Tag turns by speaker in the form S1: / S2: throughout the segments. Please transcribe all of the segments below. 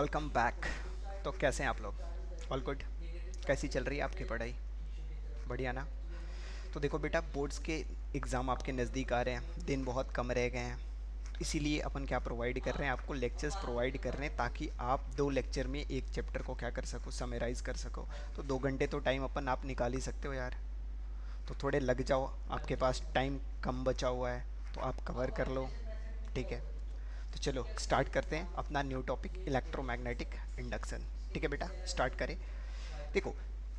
S1: Welcome back. तो कैसे हैं आप लोग? All good? कैसी चल रही है आपकी पढ़ाई? बढ़िया ना? तो देखो बेटा, बोर्ड्स के एग्ज़ाम आपके नज़दीक आ रहे हैं, दिन बहुत कम रह गए हैं। इसीलिए अपन क्या प्रोवाइड कर रहे हैं, आपको लेक्चर्स प्रोवाइड कर रहे हैं ताकि आप 2 लेक्चर में एक चैप्टर को क्या कर सको, समराइज़ कर सको। तो 2 घंटे तो टाइम अपन आप निकाल ही सकते हो यार। तो थोड़े लग जाओ, आपके पास टाइम कम बचा हुआ है तो आप कवर कर लो। ठीक है, तो चलो स्टार्ट करते हैं अपना न्यू टॉपिक, इलेक्ट्रोमैग्नेटिक इंडक्शन। ठीक है बेटा, स्टार्ट करें। देखो,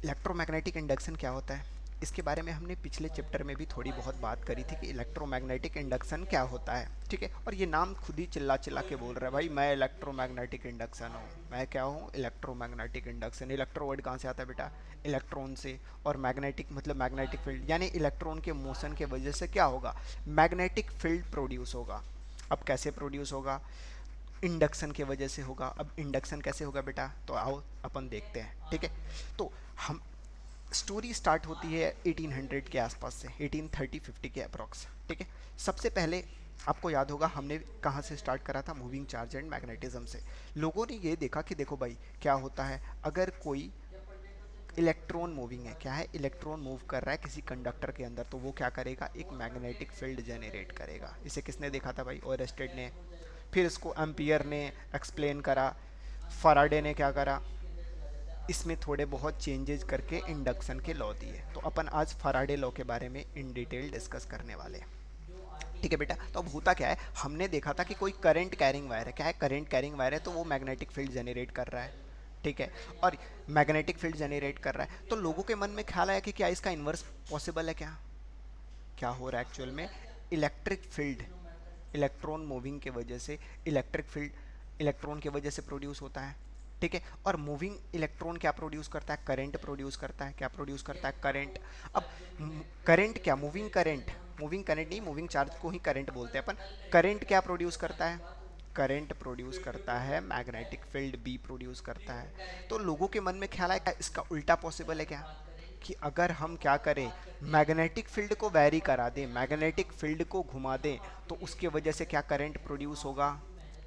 S1: इलेक्ट्रोमैग्नेटिक इंडक्शन क्या होता है, इसके बारे में हमने पिछले चैप्टर में भी थोड़ी बहुत बात करी थी कि इलेक्ट्रोमैग्नेटिक इंडक्शन क्या होता है। ठीक है, और ये नाम खुद ही चिल्ला चिल्ला के बोल रहा है, भाई मैं इलेक्ट्रोमैग्नेटिक इंडक्शन हूँ, मैं क्या हूँ, इलेक्ट्रोमैग्नेटिक इंडक्शन। इलेक्ट्रो वर्ड कहाँ से आता है बेटा? इलेक्ट्रॉन से। और मैग्नेटिक मतलब मैग्नेटिक फील्ड, यानी इलेक्ट्रॉन के मोशन के वजह से क्या होगा, मैग्नेटिक फील्ड प्रोड्यूस होगा। अब कैसे प्रोड्यूस होगा? इंडक्शन के वजह से होगा। अब इंडक्शन कैसे होगा बेटा, तो आओ अपन देखते हैं। ठीक है, तो हम स्टोरी स्टार्ट होती है 1800 के आसपास से, 1830-50 के अप्रॉक्स। ठीक है, सबसे पहले आपको याद होगा हमने कहाँ से स्टार्ट करा था, मूविंग चार्ज एंड मैग्नेटिज्म से। लोगों ने ये देखा कि देखो भाई क्या होता है, अगर कोई इलेक्ट्रॉन मूविंग है, क्या है, इलेक्ट्रॉन मूव कर रहा है किसी कंडक्टर के अंदर, तो वो क्या करेगा, एक मैग्नेटिक फील्ड जनरेट करेगा। इसे किसने देखा था भाई? ओरेस्टेड ने। फिर इसको एम्पियर ने एक्सप्लेन करा। फराडे ने क्या करा, इसमें थोड़े बहुत चेंजेस करके इंडक्शन के लॉ दिए। तो अपन आज फराडे लॉ के बारे में इन डिटेल डिस्कस करने वाले हैं। ठीक है बेटा, तो अब होता क्या है, हमने देखा था कि कोई करंट कैरिंग वायर है, क्या है, करंट कैरिंग वायर है, तो वो मैग्नेटिक फील्ड जनरेट कर रहा है। ठीक है, और मैग्नेटिक फील्ड जनरेट कर रहा है, तो लोगों के मन में ख्याल आया कि क्या इसका इन्वर्स पॉसिबल है? क्या क्या हो रहा है एक्चुअल में, इलेक्ट्रिक फील्ड, इलेक्ट्रॉन मूविंग के वजह से इलेक्ट्रिक फील्ड इलेक्ट्रॉन के वजह से प्रोड्यूस होता है। ठीक है, और मूविंग इलेक्ट्रॉन क्या प्रोड्यूस करता है, करंट प्रोड्यूस करता है। क्या प्रोड्यूस करता है? करंट। अब करंट क्या, मूविंग करंट, मूविंग करंट नहीं, मूविंग चार्ज को ही करंट बोलते हैं अपन। करंट क्या प्रोड्यूस करता है? करंट प्रोड्यूस करता है मैग्नेटिक फील्ड बी प्रोड्यूस करता है। तो लोगों के मन में ख्याल आया इसका उल्टा पॉसिबल है क्या, कि अगर हम क्या करें, मैग्नेटिक फील्ड को वैरी करा दें, मैग्नेटिक फील्ड को घुमा दें, तो उसके वजह से क्या करंट प्रोड्यूस होगा।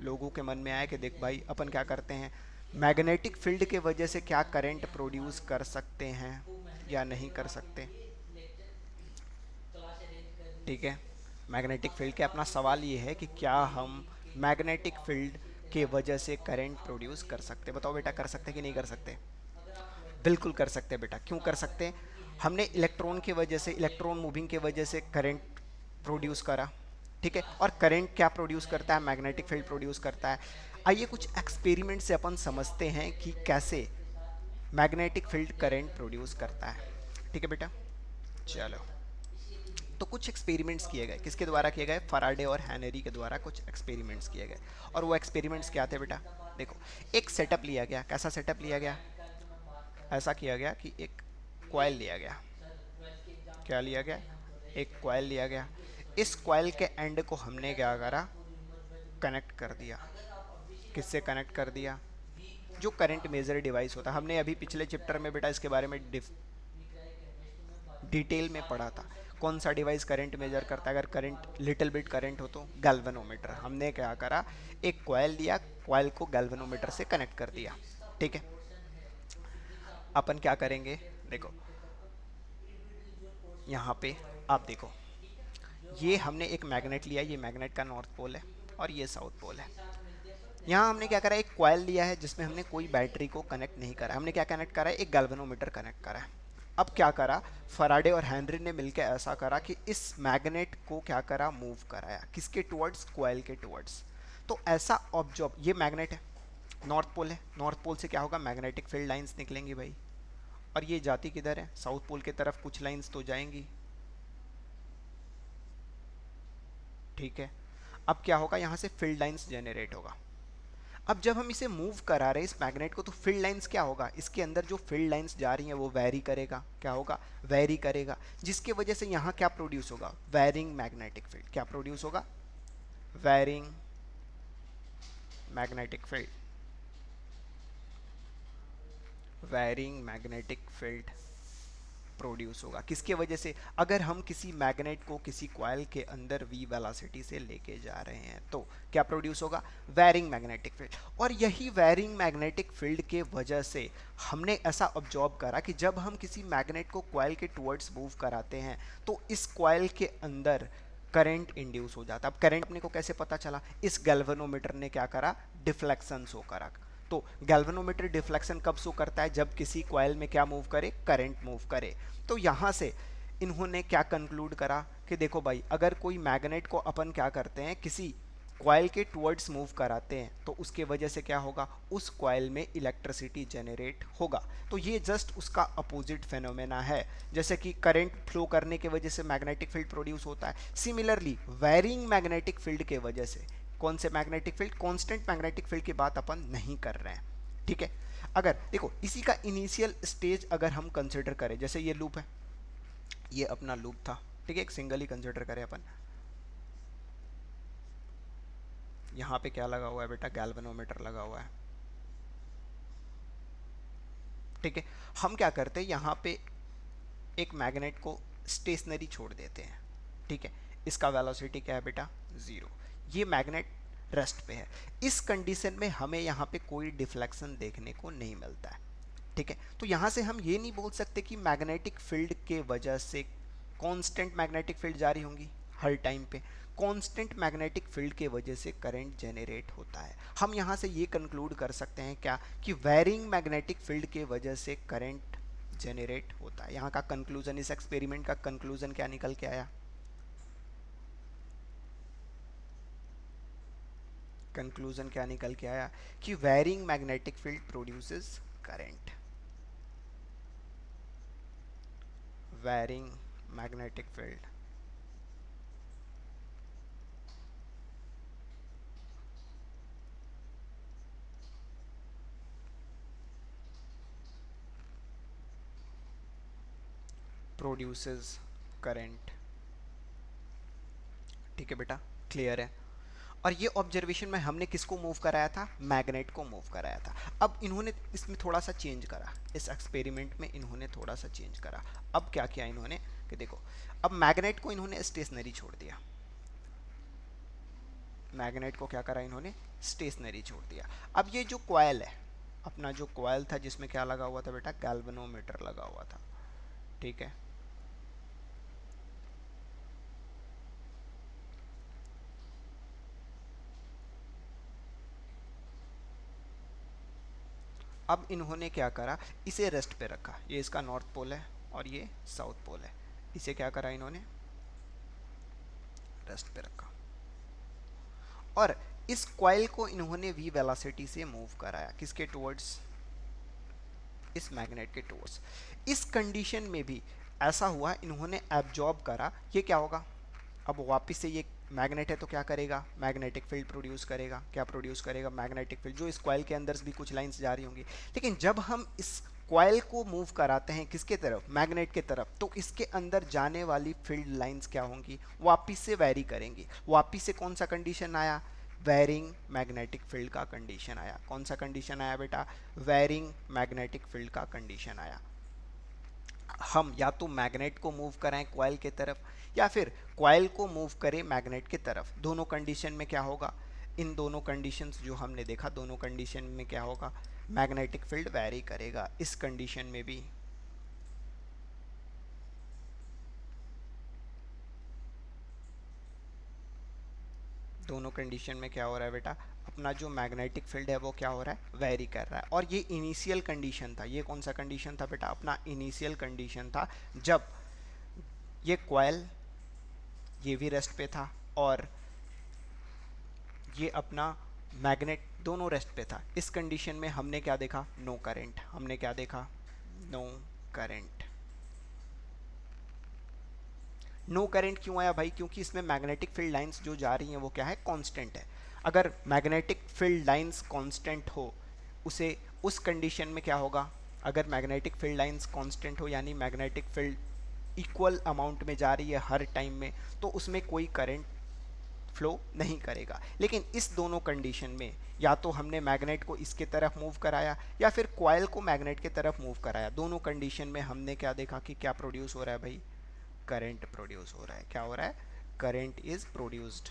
S1: लोगों के मन में आया कि देख भाई अपन क्या करते हैं, मैग्नेटिक फील्ड के वजह से क्या करंट प्रोड्यूस कर सकते हैं या नहीं कर सकते। ठीक है, मैग्नेटिक फील्ड के अपना सवाल ये है कि क्या हम मैग्नेटिक फील्ड के वजह से करंट प्रोड्यूस कर सकते, बताओ बेटा, कर सकते कि नहीं कर सकते? बिल्कुल कर सकते हैं बेटा, क्यों कर सकते हैं? हमने इलेक्ट्रॉन की वजह से, इलेक्ट्रॉन मूविंग की वजह से करंट प्रोड्यूस करा। ठीक है, और करंट क्या प्रोड्यूस करता है, मैग्नेटिक फील्ड प्रोड्यूस करता है। आइए कुछ एक्सपेरिमेंट से अपन समझते हैं कि कैसे मैग्नेटिक फील्ड करंट प्रोड्यूस करता है। ठीक है बेटा, चलो। तो कुछ एक्सपेरिमेंट्स किए गए, किसके द्वारा किए गए, फराडे और हैनरी के द्वारा कुछ एक्सपेरिमेंट्स किए गए। और वो एक्सपेरिमेंट्स क्या थे बेटा? देखो, एक सेटअप लिया गया। कैसा सेटअप लिया गया? ऐसा किया गया कि एक कॉइल लिया गया। क्या लिया गया? एक कॉइल लिया गया। इस कॉइल के एंड को हमने क्या करा, कनेक्ट कर दिया। किससे कनेक्ट कर दिया? जो करंट मेजर डिवाइस होता है, हमने अभी पिछले चैप्टर में बेटा इसके बारे में डिटेल में पढ़ा था। कौन सा डिवाइस करंट मेजर करता है, अगर करंट लिटिल बिट करंट हो तो? गैल्वेनोमीटर। हमने क्या करा, एक कॉइल लिया, कॉइल को गैल्वेनोमीटर से कनेक्ट कर दिया। ठीक है, अपन क्या करेंगे, देखो यहाँ पे आप देखो, ये हमने एक मैग्नेट लिया, ये मैग्नेट का नॉर्थ पोल है और ये साउथ पोल है। यहाँ हमने क्या करा, एक कॉइल लिया है जिसमें हमने कोई बैटरी को कनेक्ट नहीं करा, हमने क्या कनेक्ट करा है, एक गैल्वेनोमीटर कनेक्ट करा है। अब क्या करा, फराडे और हेनरी ने मिलकर ऐसा करा कि इस मैग्नेट को क्या करा, मूव कराया, किसके टुवर्ड्स, कॉइल के टुवर्ड्स। तो ऐसा ऑब्जॉर्व, ये मैग्नेट है, नॉर्थ पोल है, नॉर्थ पोल से क्या होगा, मैग्नेटिक फील्ड लाइंस निकलेंगी भाई। और ये जाती किधर है, साउथ पोल की तरफ कुछ लाइंस तो जाएंगी। ठीक है, अब क्या होगा, यहाँ से फील्ड लाइंस जनरेट होगा। अब जब हम इसे मूव करा रहे हैं इस मैग्नेट को, तो फील्ड लाइंस क्या होगा, इसके अंदर जो फील्ड लाइंस जा रही हैं वो वेरी करेगा। क्या होगा, वेरी करेगा, जिसकी वजह से यहाँ क्या प्रोड्यूस होगा, वेरिंग मैग्नेटिक फील्ड। क्या प्रोड्यूस होगा, varying magnetic field, varying magnetic field produce होगा। किसके वजह से? अगर हम किसी मैग्नेट को किसी कॉइल के अंदर v वेलोसिटी से लेके जा रहे हैं तो क्या प्रोड्यूस होगा? Varying magnetic field. और यही वैरिंग मैग्नेटिक फील्ड के वजह से हमने ऐसा ऑब्जर्व करा कि जब हम किसी मैग्नेट को कॉइल के टुवर्ड्स मूव कराते हैं तो इस कॉइल के अंदर करंट इंड्यूस हो जाता है। अब करंट अपने को कैसे पता चला? इस गैल्वेनोमीटर ने क्या करा? डिफ्लेक्शन शो करा। तो गैल्वेनोमीटर डिफ्लेक्शन कब शो करता है? जब किसी कॉइल में क्या मूव करे? करंट मूव करे। तो यहाँ से इन्होंने क्या कंक्लूड करा कि देखो भाई, अगर कोई मैग्नेट को अपन क्या करते हैं, किसी कॉइल के टुवर्ड्स मूव कराते हैं तो उसके वजह से क्या होगा? उस कॉइल में इलेक्ट्रिसिटी जनरेट होगा। तो ये जस्ट उसका अपोजिट फेनोमेना है। जैसे कि करंट फ्लो करने के वजह से मैग्नेटिक फील्ड प्रोड्यूस होता है, सिमिलरली वैरिंग मैग्नेटिक फील्ड के वजह से, कौन से magnetic field? Constant magnetic field की बात अपन नहीं कर रहे हैं, ठीक है। अगर देखो इसी का इनिशियल स्टेज अगर हम कंसिडर करें, जैसे ये लूप है, ये अपना लूप था, ठीक है, एक सिंगल ही कंसिडर करें अपन। यहाँ पे क्या लगा हुआ है बेटा? गैल्वेनोमीटर लगा हुआ है, ठीक है। हम क्या करते हैं, यहाँ पे एक मैग्नेट को स्टेशनरी छोड़ देते हैं, ठीक है। इसका वेलोसिटी क्या है बेटा? 0। ये मैग्नेट रेस्ट पे है। इस कंडीशन में हमें यहाँ पे कोई डिफ्लेक्शन देखने को नहीं मिलता है, ठीक है। तो यहाँ से हम ये नहीं बोल सकते कि मैग्नेटिक फील्ड के वजह से कांस्टेंट मैग्नेटिक फील्ड जारी होंगी हर टाइम पे। कांस्टेंट मैग्नेटिक फील्ड के वजह से करंट जनरेट होता है। हम यहाँ से ये कंक्लूड कर सकते हैं क्या? कि वैरिंग मैग्नेटिक फील्ड के वजह से करंट जनरेट होता है। यहाँ का कंक्लूजन, इस एक्सपेरिमेंट का कंक्लूजन क्या निकल के आया? कंक्लूजन क्या निकल के आया? कि varying magnetic field produces current. Varying magnetic field produces current, ठीक है बेटा, क्लियर है। और ये ऑब्जर्वेशन में हमने किसको मूव कराया था? मैग्नेट को मूव कराया था। अब इन्होंने इसमें थोड़ा सा चेंज करा, इस एक्सपेरिमेंट में इन्होंने थोड़ा सा चेंज करा। अब क्या किया इन्होंने कि देखो, अब मैग्नेट को इन्होंने स्टेशनरी छोड़ दिया। मैग्नेट को क्या करा इन्होंने? स्टेशनरी छोड़ दिया। अब ये जो कॉइल है, अपना जो कॉइल था जिसमें क्या लगा हुआ था बेटा? गैल्वेनोमीटर लगा हुआ था, ठीक है। अब इन्होंने क्या करा? इसे रेस्ट पे रखा। ये इसका नॉर्थ पोल है और ये साउथ पोल है। इसे क्या करा इन्होंने? रेस्ट पे रखा। और इस कॉइल को इन्होंने v वेलोसिटी से मूव कराया। किसके टुवर्ड्स? इस मैग्नेट के टुवर्ड्स। इस कंडीशन में भी ऐसा हुआ, इन्होंने एब्जॉर्ब करा। ये क्या होगा? अब वापस से ये मैग्नेट है तो क्या करेगा? मैग्नेटिक फील्ड प्रोड्यूस करेगा। क्या प्रोड्यूस करेगा? मैग्नेटिक फील्ड, जो इस कॉइल के अंदर भी कुछ लाइंस जा रही होंगी। लेकिन जब हम इस कॉइल को मूव कराते हैं किसके तरफ? मैग्नेट के तरफ, तो इसके अंदर जाने वाली फील्ड लाइंस क्या होंगी? वापिस से वैरी करेंगी। वापिस से कौन सा कंडीशन आया? वैरिंग मैग्नेटिक फील्ड का कंडीशन आया। कौन सा कंडीशन आया बेटा? वैरिंग मैग्नेटिक फील्ड का कंडीशन आया। हम या तो मैग्नेट को मूव कराएं कॉइल के तरफ या फिर कॉइल को मूव करें मैग्नेट की तरफ। दोनों कंडीशन में क्या होगा? इन दोनों कंडीशंस जो हमने देखा, दोनों कंडीशन में क्या होगा? मैग्नेटिक फील्ड वैरी करेगा। इस कंडीशन में भी दोनों कंडीशन में क्या हो रहा है बेटा? अपना जो मैग्नेटिक फील्ड है वो क्या हो रहा है? वैरी कर रहा है। और ये इनिशियल कंडीशन था। ये कौन सा कंडीशन था बेटा? अपना इनिशियल कंडीशन था, जब ये कॉइल, ये भी रेस्ट पे था और ये अपना मैग्नेट, दोनों रेस्ट पे था। इस कंडीशन में हमने क्या देखा? No current. हमने क्या देखा? No current. नो करंट क्यों आया भाई? क्योंकि इसमें मैग्नेटिक फील्ड लाइंस जो जा रही हैं वो क्या है? कांस्टेंट है। अगर मैग्नेटिक फील्ड लाइंस कांस्टेंट हो, उसे उस कंडीशन में क्या होगा? अगर मैग्नेटिक फील्ड लाइंस कांस्टेंट हो, यानी मैग्नेटिक फील्ड इक्वल अमाउंट में जा रही है हर टाइम में, तो उसमें कोई करंट फ्लो नहीं करेगा। लेकिन इस दोनों कंडीशन में या तो हमने मैग्नेट को इसके तरफ मूव कराया या फिर कॉइल को मैग्नेट के तरफ मूव कराया, दोनों कंडीशन में हमने क्या देखा कि क्या प्रोड्यूस हो रहा है भाई, करंट प्रोड्यूस हो रहा है। क्या हो रहा है, करंट इज प्रोड्यूस्ड।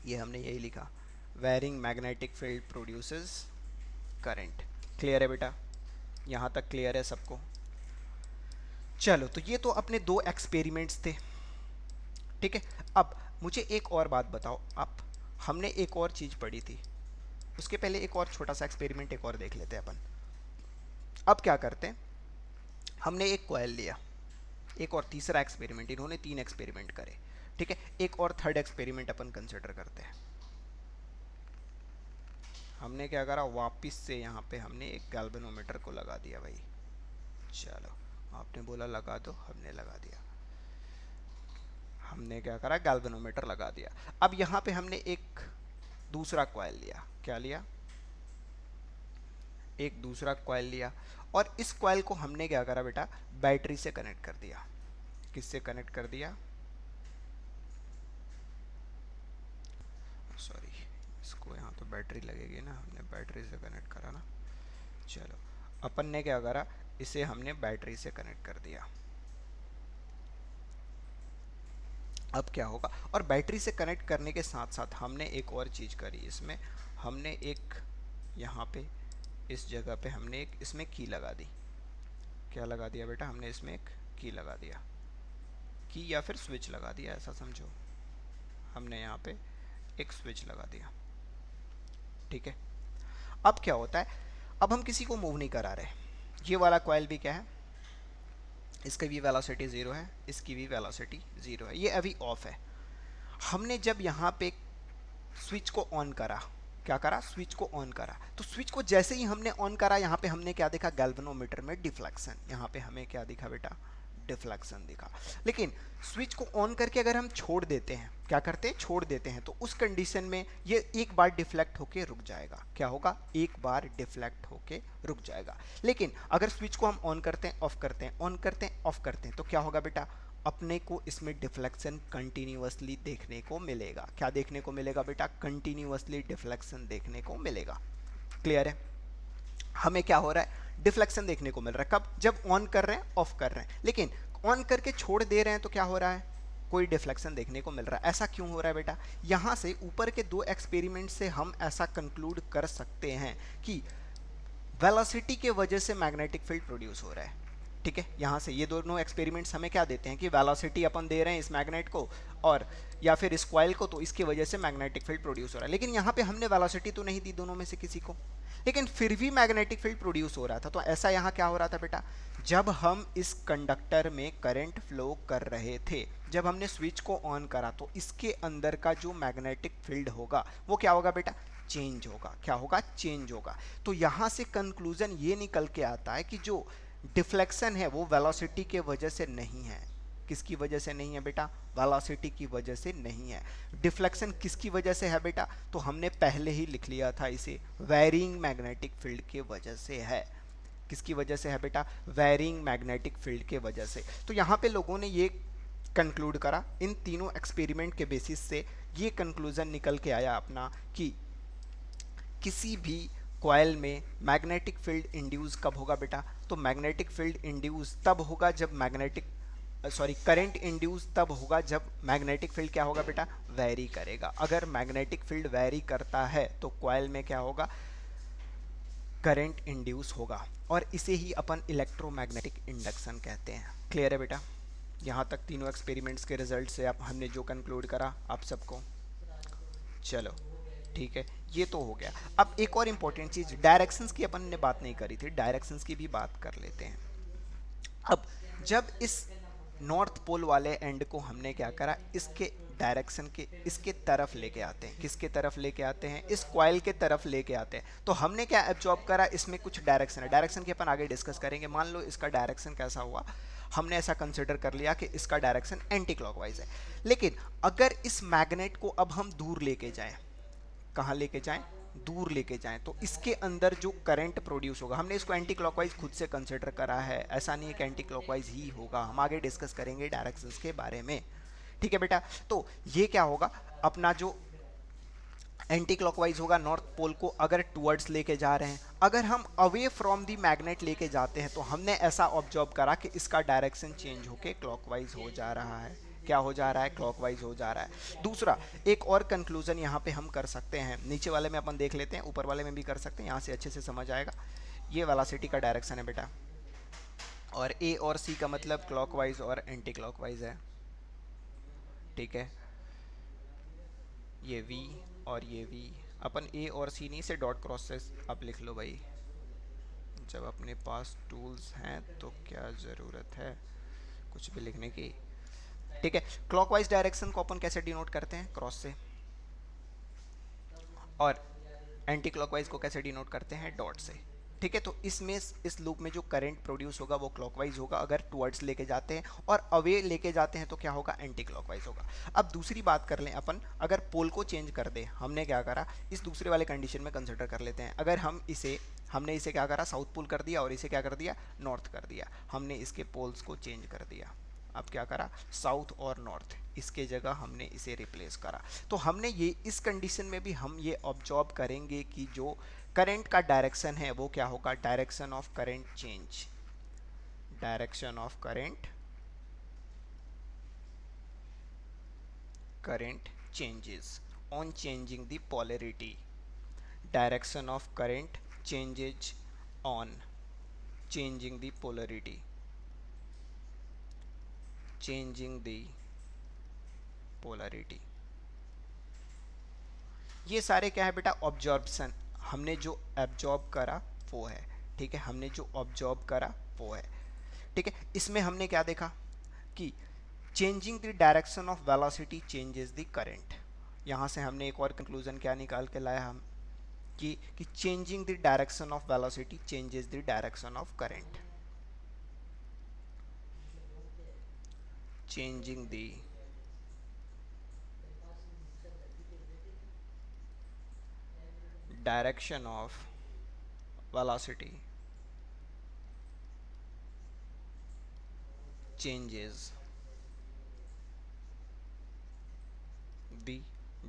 S1: ये हमने यही लिखा, varying magnetic field produces current. Clear है बेटा, यहाँ तक क्लियर है सबको? चलो, तो ये तो अपने दो एक्सपेरिमेंट्स थे, ठीक है। अब मुझे एक और बात बताओ आप, हमने एक और चीज़ पढ़ी थी, उसके पहले एक और छोटा सा एक्सपेरिमेंट एक और देख लेते हैं अपन। अब क्या करते हैं, हमने एक कॉइल लिया, एक और तीसरा एक्सपेरिमेंट, इन्होंने 3 एक्सपेरिमेंट करे, ठीक है। एक और थर्ड एक्सपेरिमेंट अपन कंसिडर करते हैं। हमने क्या करा, वापस से यहाँ पे हमने एक गैल्वेनोमीटर को लगा दिया भाई। चलो, आपने बोला लगा दो, हमने लगा दिया। हमने क्या करा, गैल्वेनोमीटर लगा दिया। अब यहाँ पे हमने एक दूसरा कॉइल लिया, क्या लिया, एक दूसरा कॉइल लिया, और इस कॉइल को हमने क्या करा बेटा, बैटरी से कनेक्ट कर दिया। किससे कनेक्ट कर दिया, सॉरी, इसको यहाँ तो बैटरी लगेगी ना, हमने बैटरी से कनेक्ट करा ना। चलो, अपन ने क्या करा, इसे हमने बैटरी से कनेक्ट कर दिया। अब क्या होगा, और बैटरी से कनेक्ट करने के साथ साथ हमने एक और चीज़ करी इसमें, हमने एक यहाँ पे इस जगह पे हमने एक इसमें की लगा दी। क्या लगा दिया बेटा, हमने इसमें एक की लगा दिया, की या फिर स्विच लगा दिया, ऐसा समझो। हमने यहाँ पे एक स्विच लगा दिया, ठीक है। अब क्या होता है, अब हम किसी को मूव नहीं करा रहे। ये वाला कॉइल भी क्या है, इसकी भी वेलोसिटी 0 है, इसकी भी वेलोसिटी 0 है, ये अभी ऑफ है। हमने जब यहाँ पे स्विच को ऑन करा, क्या करा, स्विच को ऑन करा, तो स्विच को जैसे ही हमने ऑन करा, यहाँ पे हमने क्या देखा, गैल्वेनोमीटर में डिफ्लेक्शन, यहाँ पे हमें क्या दिखा बेटा, डिफ्लेक्शन दिखा। लेकिन स्विच को ऑन करके अगर हम छोड़ देते हैं, क्या करते हैं, छोड़ देते हैं, तो उस कंडीशन में ये एक बार डिफ्लेक्ट होके रुक जाएगा। क्या होगा, एक बार डिफ्लेक्ट होके रुक जाएगा। लेकिन अगर स्विच को हम ऑन करते हैं, ऑफ करते हैं, ऑन करते हैं, ऑफ करते हैं, तो क्या होगा बेटा, अपने को इसमें डिफ्लेक्शन कंटिन्यूअसली देखने को मिलेगा। क्या देखने को मिलेगा बेटा, कंटिन्यूअसली डिफ्लेक्शन देखने को मिलेगा। क्लियर है, हमें क्या हो रहा है, डिफ्लेक्शन देखने को मिल रहा है। कब, जब ऑन कर रहे हैं, ऑफ कर रहे हैं। लेकिन ऑन करके छोड़ दे रहे हैं तो क्या हो रहा है, कोई डिफ्लेक्शन देखने को मिल रहा है। ऐसा क्यों हो रहा है बेटा, यहाँ से ऊपर के 2 एक्सपेरिमेंट से हम ऐसा कंक्लूड कर सकते हैं कि वेलोसिटी के वजह से मैग्नेटिक फील्ड प्रोड्यूस हो रहा है, ठीक है। यहाँ से ये दोनों एक्सपेरिमेंट्स हमें क्या देते हैं कि वेलोसिटी अपन दे रहे हैं इस मैग्नेट को और या फिर इस कॉइल को, तो इसकी वजह से मैग्नेटिक फील्ड प्रोड्यूस हो रहा है। लेकिन यहाँ पे हमने वेलोसिटी तो नहीं दी दोनों में से किसी को, लेकिन फिर भी मैग्नेटिक फील्ड प्रोड्यूस हो रहा था। तो ऐसा यहाँ क्या हो रहा था बेटा, जब हम इस कंडक्टर में करंट फ्लो कर रहे थे, जब हमने स्विच को ऑन करा, तो इसके अंदर का जो मैग्नेटिक फील्ड होगा वो क्या होगा बेटा, चेंज होगा। क्या होगा, चेंज होगा। तो यहाँ से कंक्लूजन ये निकल के आता है कि जो डिफ्लेक्शन है वो वेलोसिटी के वजह से नहीं है। किसकी वजह से नहीं है बेटा, वेलोसिटी की वजह से नहीं है। डिफ्लेक्शन किसकी वजह से है बेटा, तो हमने पहले ही लिख लिया था इसे, वेरिंग मैग्नेटिक फील्ड के वजह से है। किसकी वजह से है बेटा, वेरिंग मैग्नेटिक फील्ड के वजह से। तो यहाँ पे लोगों ने ये कंक्लूड करा, इन तीनों एक्सपेरिमेंट के बेसिस से ये कंक्लूजन निकल के आया अपना कि किसी भी कॉइल में मैग्नेटिक फील्ड इंड्यूस कब होगा बेटा, तो मैग्नेटिक फील्ड इंड्यूस तब होगा जब करंट इंड्यूस तब होगा जब मैग्नेटिक फील्ड क्या होगा बेटा, वेरी करेगा। अगर मैग्नेटिक फील्ड वेरी करता है तो कॉइल में क्या होगा, करंट इंड्यूस होगा, और इसे ही अपन इलेक्ट्रोमैग्नेटिक इंडक्शन कहते हैं। क्लियर है बेटा, यहाँ तक तीनों एक्सपेरिमेंट्स के रिजल्ट से आप हमने जो कंक्लूड करा आप सबको, चलो ठीक है, ये तो हो गया। अब एक और इम्पोर्टेंट चीज़, डायरेक्शंस की अपन ने बात नहीं करी थी, डायरेक्शंस की भी बात कर लेते हैं। अब जब इस नॉर्थ पोल वाले एंड को हमने क्या करा, इसके डायरेक्शन के इसके तरफ लेके आते हैं। किसके तरफ लेके आते हैं, इस कॉइल के तरफ लेके आते हैं। तो हमने क्या एब्जॉर्ब करा, इसमें कुछ डायरेक्शन है, डायरेक्शन की अपन आगे डिस्कस करेंगे। मान लो इसका डायरेक्शन कैसा हुआ, हमने ऐसा कंसिडर कर लिया कि इसका डायरेक्शन एंटी क्लॉकवाइज है। लेकिन अगर इस मैग्नेट को अब हम दूर लेके जाएं, कहाँ लेके जाएं, दूर लेके जाएं, तो इसके अंदर जो करंट प्रोड्यूस होगा, हमने इसको एंटी क्लॉकवाइज खुद से कंसिडर करा है, ऐसा नहीं है कि एंटी क्लॉकवाइज ही होगा, हम आगे डिस्कस करेंगे डायरेक्शंस के बारे में, ठीक है बेटा। तो ये क्या होगा, अपना जो एंटी क्लॉकवाइज होगा नॉर्थ पोल को अगर टुवर्ड्स लेके जा रहे हैं, अगर हम अवे फ्रॉम दी मैग्नेट लेके जाते हैं तो हमने ऐसा ऑब्जर्व करा कि इसका डायरेक्शन चेंज होके क्लॉकवाइज हो जा रहा है। क्या हो जा रहा है? क्लॉकवाइज हो जा रहा है। दूसरा एक और कंक्लूजन यहाँ पे हम कर सकते हैं, नीचे वाले में अपन देख लेते हैं, ऊपर वाले में भी कर सकते हैं, यहाँ से अच्छे से समझ आएगा। ये वेलोसिटी का डायरेक्शन है बेटा, और ए और सी का मतलब क्लॉकवाइज और एंटी क्लॉकवाइज है, ठीक है। ये V और ये V, अपन A और C नहीं से डॉट क्रॉस से आप लिख लो भाई, जब अपने पास टूल्स हैं तो क्या ज़रूरत है कुछ भी लिखने की, ठीक है। क्लॉकवाइज डायरेक्शन को अपन कैसे डिनोट करते हैं? क्रॉस से। और एंटी क्लॉकवाइज को कैसे डिनोट करते हैं? डॉट से, ठीक है। तो इसमें इस लूप में जो करंट प्रोड्यूस होगा वो क्लॉकवाइज होगा अगर टुवर्ड्स लेके जाते हैं, और अवे लेके जाते हैं तो क्या होगा? एंटी क्लॉकवाइज होगा। अब दूसरी बात कर लें अपन, अगर पोल को चेंज कर दे, हमने क्या करा, इस दूसरे वाले कंडीशन में कंसिडर कर लेते हैं। अगर हमने इसे क्या करा, साउथ पोल कर दिया और इसे क्या कर दिया, नॉर्थ कर दिया। हमने इसके पोल्स को चेंज कर दिया। अब क्या करा, साउथ और नॉर्थ, इसके जगह हमने इसे रिप्लेस करा। तो हमने ये इस कंडीशन में भी हम ये ऑब्जर्व करेंगे कि जो करंट का डायरेक्शन है वो क्या होगा, direction of current change, direction of current changes on changing the polarity, direction of current changes on changing the polarity, changing the polarity। ये सारे क्या है बेटा, ऑब्जॉर्प्शन, हमने जो एब्जॉर्ब करा वो है, ठीक है, हमने जो ऑब्जॉर्ब करा वो है, ठीक है। इसमें हमने क्या देखा कि changing the direction of velocity changes the current. यहाँ से हमने एक और कंक्लूजन क्या निकाल के लाया हम, कि changing the direction of velocity changes the direction of current, changing the direction of velocity changes the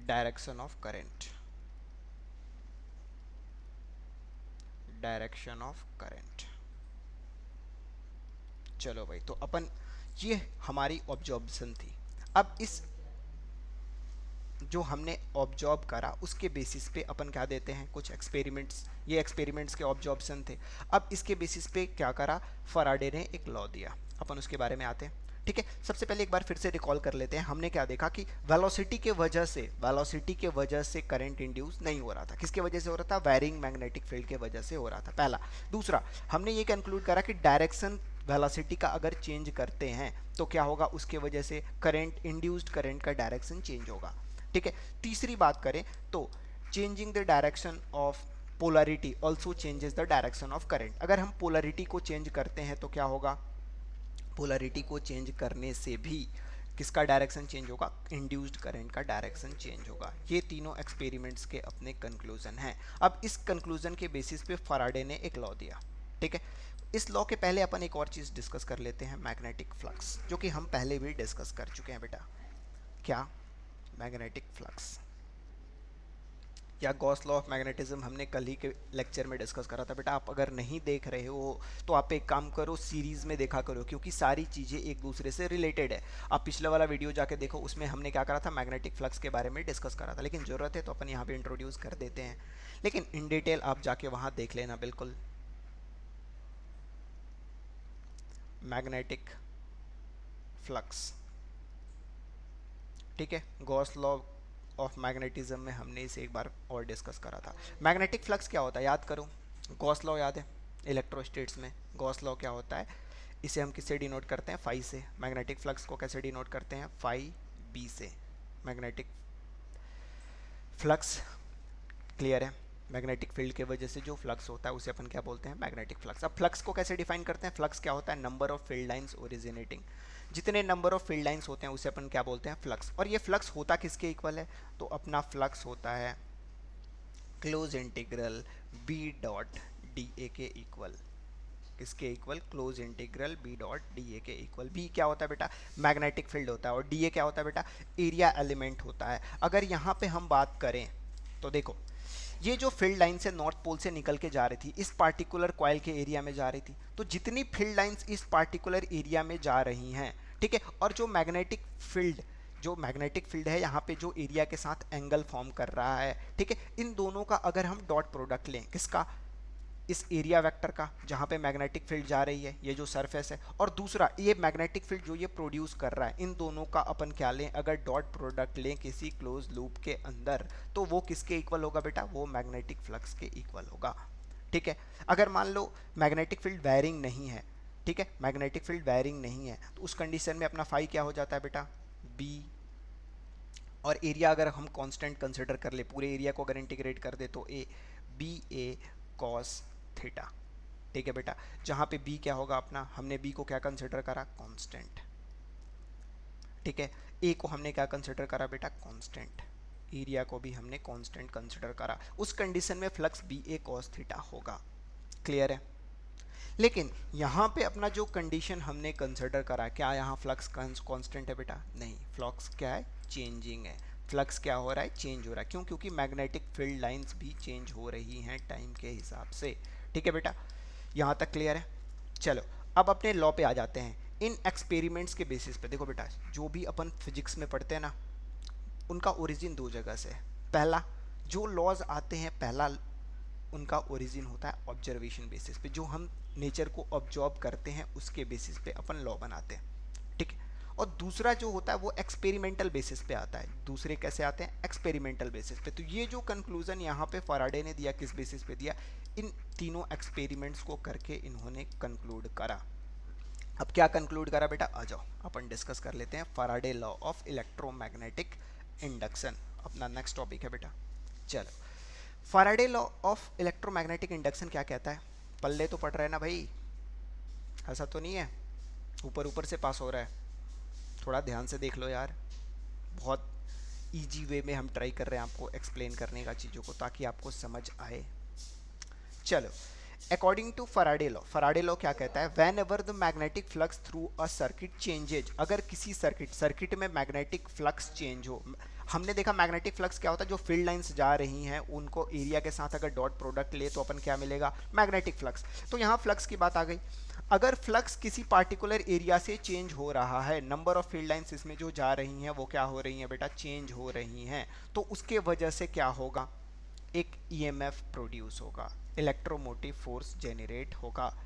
S1: direction of current, direction of current. चलो भाई, तो अपन ये हमारी ऑब्जर्वेशन थी। अब इस जो हमने ऑब्जर्व करा उसके बेसिस पे अपन क्या देते हैं, कुछ एक्सपेरिमेंट्स, ये एक्सपेरिमेंट्स के ऑब्जर्वेशन थे। अब इसके बेसिस पे क्या करा, फराडे ने एक लॉ दिया, अपन उसके बारे में आते हैं, ठीक है। सबसे पहले एक बार फिर से रिकॉल कर लेते हैं, हमने क्या देखा कि वेलोसिटी के वजह से करंट इंड्यूस नहीं हो रहा था। किसके वजह से हो रहा था? वेरिंग मैग्नेटिक फील्ड के वजह से हो रहा था, पहला। दूसरा, हमने ये कंक्लूड करा कि डायरेक्शन वेलोसिटी का अगर चेंज करते हैं तो क्या होगा, उसके वजह से करंट, इंड्यूस्ड करंट का डायरेक्शन चेंज होगा, ठीक है। तीसरी बात करें तो changing the direction of polarity also changes the direction of current. अगर हम पोलैरिटी को चेंज करते हैं तो क्या होगा, पोलैरिटी को चेंज करने से भी किसका डायरेक्शन चेंज होगा, इंड्यूस्ड करंट का डायरेक्शन चेंज होगा। ये तीनों एक्सपेरिमेंट्स के अपने कंक्लूजन हैं। अब इस कंक्लूजन के बेसिस पे फराडे ने एक लॉ दिया, ठीक है। इस लॉ के पहले अपन एक और चीज़ डिस्कस कर लेते हैं, मैग्नेटिक फ्लक्स, जो कि हम पहले भी डिस्कस कर चुके हैं बेटा। क्या? मैग्नेटिक फ्लक्स या गॉस लॉ ऑफ मैग्नेटिज्म हमने कल ही के लेक्चर में डिस्कस करा था बेटा। आप अगर नहीं देख रहे हो तो आप एक काम करो, सीरीज़ में देखा करो, क्योंकि सारी चीज़ें एक दूसरे से रिलेटेड है। आप पिछले वाला वीडियो जाके देखो, उसमें हमने क्या करा था, मैग्नेटिक फ्लक्स के बारे में डिस्कस करा था। लेकिन ज़रूरत है तो अपन यहाँ पे इंट्रोड्यूस कर देते हैं, लेकिन इन डिटेल आप जाके वहाँ देख लेना बिल्कुल। मैग्नेटिक फ्लक्स, ठीक है, गॉस लॉ ऑफ मैग्नेटिज्म में हमने इसे एक बार और डिस्कस करा था। मैग्नेटिक फ्लक्स क्या होता है, याद करो, गॉस लॉ याद है, इलेक्ट्रोस्टेट्स में गॉस लॉ क्या होता है, इसे हम किससे डिनोट करते हैं, फाई से। मैग्नेटिक फ्लक्स को कैसे डिनोट करते हैं, फाई बी से। मैग्नेटिक फ्लक्स क्लियर है, मैग्नेटिक फील्ड के वजह से जो फ्लक्स होता है उसे अपन क्या बोलते हैं, मैग्नेटिक फ्लक्स। अब फ्लक्स को कैसे डिफाइन करते हैं, फ्लक्स क्या होता है, number of field lines originating, जितने नंबर ऑफ फील्ड लाइंस होते हैं उसे अपन क्या बोलते हैं, फ्लक्स। और ये फ्लक्स होता किसके इक्वल है, तो अपना फ्लक्स होता है close integral B dot D A के इक्वल, किसके equal, close integral B dot D A के इक्वल। बी क्या होता है बेटा, मैग्नेटिक फील्ड होता है, और डी ए क्या होता है बेटा, एरिया एलिमेंट होता है। अगर यहाँ पे हम बात करें तो देखो, ये जो फील्ड लाइन से नॉर्थ पोल से निकल के जा रही थी, इस पार्टिकुलर कॉइल के एरिया में जा रही थी, तो जितनी फील्ड लाइंस इस पार्टिकुलर एरिया में जा रही हैं, ठीक है, और जो मैग्नेटिक फील्ड है यहाँ पे जो एरिया के साथ एंगल फॉर्म कर रहा है, ठीक है, इन दोनों का अगर हम डॉट प्रोडक्ट लें, किसका, इस एरिया वेक्टर का जहाँ पे मैग्नेटिक फील्ड जा रही है, ये जो सरफेस है, और दूसरा ये मैग्नेटिक फील्ड जो ये प्रोड्यूस कर रहा है, इन दोनों का अपन क्या लें, अगर डॉट प्रोडक्ट लें किसी क्लोज लूप के अंदर, तो वो किसके इक्वल होगा बेटा, वो मैग्नेटिक फ्लक्स के इक्वल होगा। ठीक है, अगर मान लो मैग्नेटिक फील्ड वायरिंग नहीं है, ठीक है, मैग्नेटिक फील्ड वायरिंग नहीं है, तो उस कंडीशन में अपना फाई क्या हो जाता है बेटा, बी, और एरिया अगर हम कांस्टेंट कंसिडर कर ले, पूरे एरिया को अगर इंटीग्रेट कर दे तो A B A cos theta. ठीक है बेटा, जहां पे b क्या होगा अपना, हमने b को क्या कंसिडर करा, कांस्टेंट। ठीक है, a को हमने क्या कंसिडर करा बेटा, कांस्टेंट, एरिया को भी हमने कांस्टेंट कंसिडर करा, उस कंडीशन में flux B A cos theta होगा। क्लियर है। लेकिन यहाँ पे अपना जो कंडीशन हमने कंसिडर करा, क्या यहाँ फ्लक्स कांस्टेंट है बेटा, नहीं, फ्लक्स क्या है, चेंजिंग है। फ्लक्स क्या हो रहा है, चेंज हो रहा है, क्यों, क्योंकि मैग्नेटिक फील्ड लाइंस भी चेंज हो रही हैं टाइम के हिसाब से। ठीक है बेटा, यहाँ तक क्लियर है। चलो अब अपने लॉ पे आ जाते हैं, इन एक्सपेरिमेंट्स के बेसिस पे। देखो बेटा, जो भी अपन फिजिक्स में पढ़ते हैं ना, उनका ओरिजिन दो जगह से है। पहला, जो लॉज आते हैं, पहला उनका ओरिजिन होता है ऑब्जर्वेशन बेसिस पे, जो हम नेचर को ऑब्जर्व करते हैं उसके बेसिस पे अपन लॉ बनाते हैं। ठीक है, और दूसरा जो होता है वो एक्सपेरिमेंटल बेसिस पे आता है। दूसरे कैसे आते हैं, एक्सपेरिमेंटल बेसिस पे। तो ये जो कंक्लूजन यहाँ पे फैराडे ने दिया, किस बेसिस पे दिया, इन तीनों एक्सपेरिमेंट्स को करके इन्होंने कंक्लूड करा। अब क्या कंक्लूड करा बेटा, आ जाओ अपन डिस्कस कर लेते हैं Faraday law of electromagnetic induction, अपना नेक्स्ट टॉपिक है बेटा। चलो, Faraday law of electromagnetic induction क्या कहता है, पल्ले तो पढ़ रहे हैं ना भाई, ऐसा तो नहीं है ऊपर ऊपर से पास हो रहा है, थोड़ा ध्यान से देख लो यार, बहुत इजी वे में हम ट्राई कर रहे हैं आपको एक्सप्लेन करने का चीज़ों को, ताकि आपको समझ आए। चलो, अकॉर्डिंग टू फैराडे लॉ क्या कहता है, when ever the magnetic flux through a circuit changes, अगर किसी सर्किट में मैग्नेटिक फ्लक्स चेंज हो, हमने देखा मैग्नेटिक फ्लक्स क्या होता है, जो फील्ड लाइंस जा रही हैं उनको एरिया के साथ अगर डॉट प्रोडक्ट ले तो अपन क्या मिलेगा, मैग्नेटिक फ्लक्स। तो यहाँ फ्लक्स की बात आ गई, अगर फ्लक्स किसी पार्टिकुलर एरिया से चेंज हो रहा है, नंबर ऑफ फील्ड लाइंस इसमें जो जा रही हैं वो क्या हो रही हैं बेटा, चेंज हो रही हैं, तो उसके वजह से क्या होगा, एक ईएमएफ प्रोड्यूस होगा, इलेक्ट्रोमोटिव फोर्स जेनरेट होगा।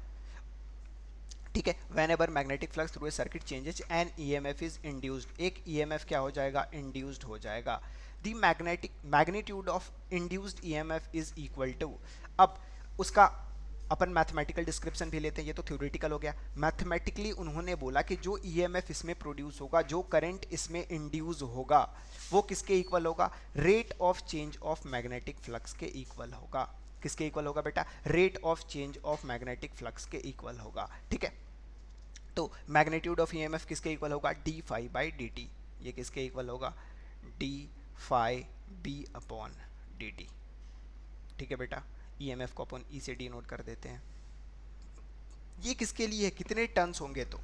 S1: ठीक है, whenever magnetic flux through a circuit changes an EMF is induced, एक ईएमएफ क्या हो जाएगा, इंड्यूस्ड हो जाएगा। The magnitude of induced EMF is equal to, अब उसका अपन मैथमेटिकल डिस्क्रिप्शन भी लेते हैं, ये तो थ्योरेटिकल हो गया। मैथमेटिकली उन्होंने बोला कि जो ईएमएफ इसमें प्रोड्यूस होगा, जो करंट इसमें इंड्यूस होगा, वो किसके इक्वल होगा, rate of change of magnetic flux के इक्वल होगा। किसके इक्वल होगा बेटा, rate of change of magnetic flux के इक्वल होगा। ठीक है, तो मैग्नीट्यूड ऑफ ईएमएफ किसके इक्वल होगा, D phi by D T, ये किसके इक्वल होगा, D phi B upon D T. ठीक है बेटा, ईएमएफ को अपन ई से डी नोट कर देते हैं। ये किसके लिए है, कितने टर्न्स होंगे, तो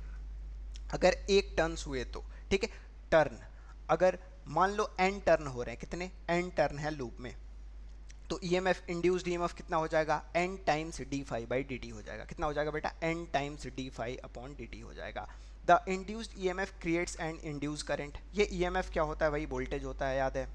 S1: अगर एक टर्न्स हुए तो, ठीक है, टर्न अगर मान लो एन टर्न हो रहे हैं, कितने एन टर्न है लूप में, तो ईएमएफ इंड्यूस्ड ईएमएफ कितना हो जाएगा, N times D phi by D T हो जाएगा। कितना हो जाएगा बेटा, N times D phi upon D T हो जाएगा। The induced EMF creates and induce current, ये ईएमएफ क्या होता है, वही वोल्टेज होता है, याद है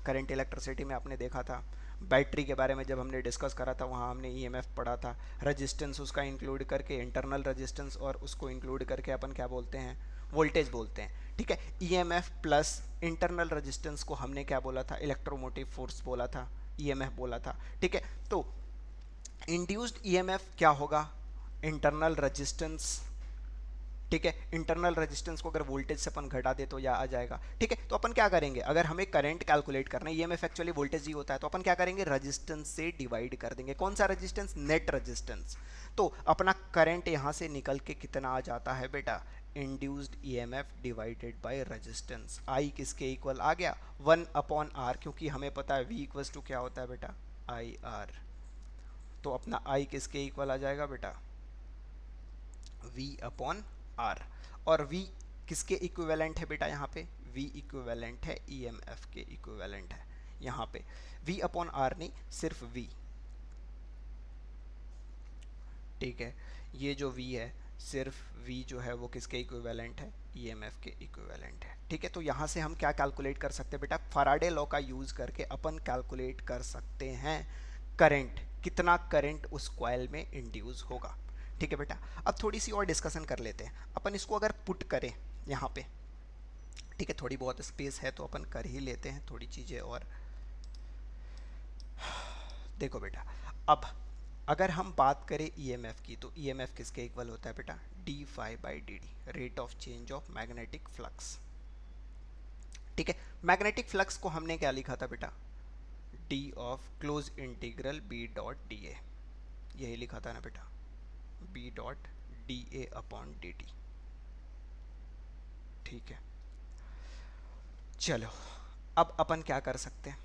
S1: करंट इलेक्ट्रिसिटी में आपने देखा था। बैटरी के बारे में जब हमने डिस्कस करा था, वहाँ हमने ईएमएफ पढ़ा था, रेजिस्टेंस उसका इंक्लूड करके, इंटरनल रेजिस्टेंस और उसको इंक्लूड करके अपन क्या बोलते हैं, वोल्टेज बोलते हैं। ठीक है, ईएमएफ प्लस इंटरनल रेजिस्टेंस को हमने क्या बोला था, इलेक्ट्रोमोटिव फोर्स बोला था, ईएमएफ बोला था। ठीक है, तो इंड्यूस्ड ईएमएफ क्या होगा, इंटरनल रेजिस्टेंस। ठीक है, इंटरनल रेजिस्टेंस को अगर वोल्टेज से अपन घटा दे तो यह आ जाएगा। ठीक है, तो अपन क्या करेंगे, अगर हमें करंट कैलकुलेट करना है, ईएमएफ एक्चुअली वोल्टेज ही होता है, तो अपन क्या करेंगे, रेजिस्टेंस से डिवाइड कर देंगे। कौन सा रेजिस्टेंस, नेट रेजिस्टेंस। तो अपना करंट यहाँ से निकल के कितना आ जाता है बेटा, induced EMF divided by resistance, I किसके इक्वल आ गया, 1 अपॉन आर, क्योंकि हमें पता है वी इक्वल्स टू क्या होता है बेटा, आई आर। तो अपना आई किसके इक्वल आ जाएगा बेटा, V अपॉन R। और V किसके इक्विवेलेंट है बेटा यहाँ पे? V इक्विवेलेंट है EMF के इक्विवेलेंट है यहाँ पे। V अपॉन R नहीं, सिर्फ V। ठीक है, ये जो V है, सिर्फ V जो है वो किसके इक्विवेलेंट है? EMF के इक्विवेलेंट है। ठीक है, तो यहाँ से हम क्या कैलकुलेट कर सकते हैं बेटा? फैराडे लॉ का यूज़ करके अपन कैलकुलेट कर सकते हैं करंट, कितना करंट उस कॉइल में इंड्यूस होगा। ठीक है बेटा, अब थोड़ी सी और डिस्कशन कर लेते हैं। अपन इसको अगर पुट करें यहाँ पे, ठीक है, थोड़ी बहुत स्पेस है तो अपन कर ही लेते हैं थोड़ी चीज़ें और। देखो बेटा, अब अगर हम बात करें ईएमएफ की, तो ईएमएफ किसके इक्वल होता है बेटा? D phi by D D, rate of change of magnetic flux. ठीक है, मैग्नेटिक फ्लक्स को हमने क्या लिखा था बेटा? D of close integral B dot D A, यही लिखा था ना बेटा? B dot D A upon D T. ठीक है, चलो अब अपन क्या कर सकते हैं?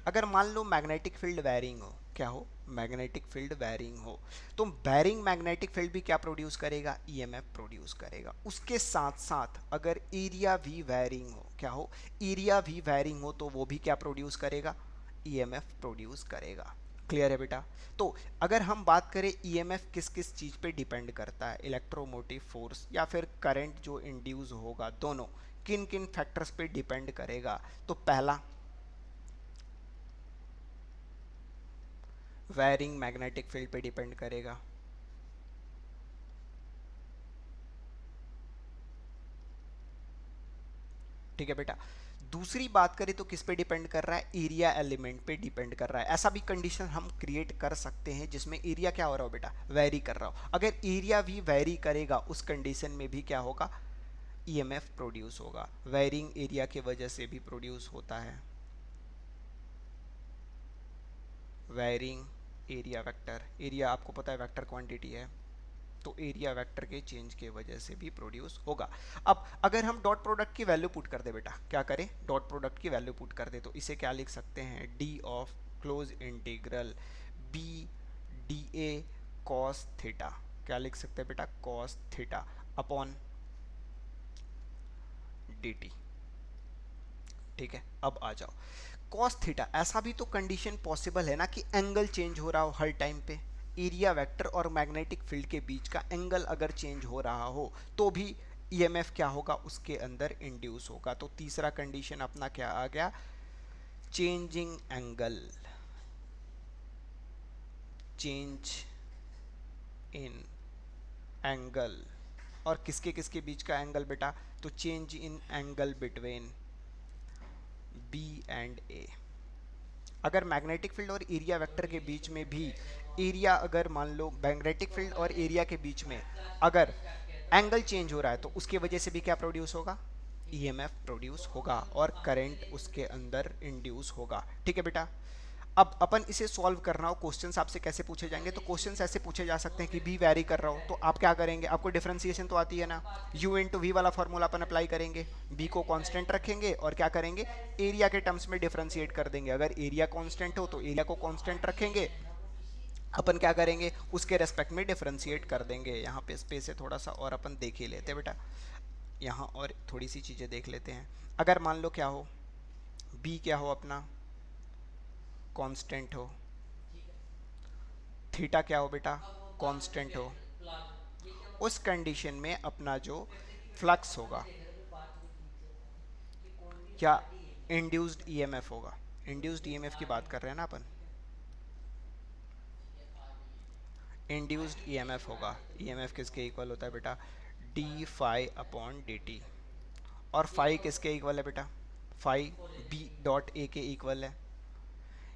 S1: अगर मान लो मैग्नेटिक फील्ड वैरिंग हो, क्या हो? मैग्नेटिक फील्ड वैरिंग हो, तो वैरिंग मैग्नेटिक फील्ड भी क्या प्रोड्यूस करेगा? ईएमएफ प्रोड्यूस करेगा। उसके साथ साथ अगर एरिया भी वैरिंग हो, क्या हो? एरिया भी वैरिंग हो तो वो भी क्या प्रोड्यूस करेगा? ईएमएफ प्रोड्यूस करेगा। क्लियर है बेटा? तो अगर हम बात करें ईएमएफ किस किस चीज़ पे डिपेंड करता है, इलेक्ट्रोमोटिव फोर्स या फिर करंट जो इंड्यूस होगा, दोनों किन किन फैक्टर्स पे डिपेंड करेगा? तो पहला, वैरिंग मैग्नेटिक फील्ड पे डिपेंड करेगा। ठीक है बेटा, दूसरी बात करें तो किस पे डिपेंड कर रहा है? एरिया एलिमेंट पे डिपेंड कर रहा है। ऐसा भी कंडीशन हम क्रिएट कर सकते हैं जिसमें एरिया क्या हो रहा हो बेटा? वैरी कर रहा हो। अगर एरिया भी वैरी करेगा, उस कंडीशन में भी क्या होगा? ईएमएफ प्रोड्यूस होगा। वैरिंग एरिया की वजह से भी प्रोड्यूस होता है। वैरिंग एरिया वेक्टर, एरिया आपको पता है वेक्टर क्वांटिटी है, तो एरिया वेक्टर के चेंज के वजह से भी प्रोड्यूस होगा। अब अगर हम डॉट प्रोडक्ट की वैल्यू पुट कर दे बेटा, क्या करें? डॉट प्रोडक्ट की वैल्यू पुट कर दे, तो इसे क्या लिख सकते हैं? D of close integral B D A cos theta. क्या लिख सकते हैं बेटा? Cos theta upon D T. ठीक है, अब आ जाओ कॉस थीटा। ऐसा भी तो कंडीशन पॉसिबल है ना कि एंगल चेंज हो रहा हो हर टाइम पे। एरिया वेक्टर और मैग्नेटिक फील्ड के बीच का एंगल अगर चेंज हो रहा हो तो भी ईएमएफ क्या होगा? उसके अंदर इंड्यूस होगा। तो तीसरा कंडीशन अपना क्या आ गया? Changing angle, change in angle. और किसके किसके बीच का एंगल बेटा? तो change in angle between B and A. अगर मैग्नेटिक फील्ड और एरिया वेक्टर के बीच में भी एरिया, अगर मान लो मैग्नेटिक फील्ड और एरिया के बीच में अगर एंगल चेंज हो रहा है तो उसके वजह से भी क्या प्रोड्यूस होगा? ईएमएफ प्रोड्यूस होगा और करंट उसके अंदर इंड्यूस होगा। ठीक है बेटा, अब अपन इसे सॉल्व करना हो, क्वेश्चंस आपसे कैसे पूछे जाएंगे? तो क्वेश्चंस ऐसे पूछे जा सकते हैं कि बी वैरी कर रहा हो तो आप क्या करेंगे? आपको डिफरेंशिएशन तो आती है ना, u इंटू वी वाला फॉर्मूला अपन अप्लाई करेंगे, b को कांस्टेंट रखेंगे और क्या करेंगे? एरिया के टर्म्स में डिफरेंशिएट कर देंगे। अगर एरिया कांस्टेंट हो तो एरिया को कांस्टेंट रखेंगे, अपन क्या करेंगे? उसके रेस्पेक्ट में डिफरेंशिएट कर देंगे। यहाँ पे स्पेस है थोड़ा सा और अपन देख ही लेते हैं बेटा, यहाँ और थोड़ी सी चीज़ें देख लेते हैं। अगर मान लो क्या हो, b क्या हो अपना? कांस्टेंट हो, थीटा क्या हो बेटा? कांस्टेंट हो, उस कंडीशन में अपना जो फ्लक्स होगा क्या? इंड्यूस्ड ईएमएफ होगा। इंड्यूस्ड ईएमएफ की बात कर रहे हैं ना अपन, इंड्यूस्ड ईएमएफ होगा। ईएमएफ किसके इक्वल होता है बेटा? D phi upon D T. और फाई किसके इक्वल है बेटा? फाई बी डॉट ए के इक्वल है,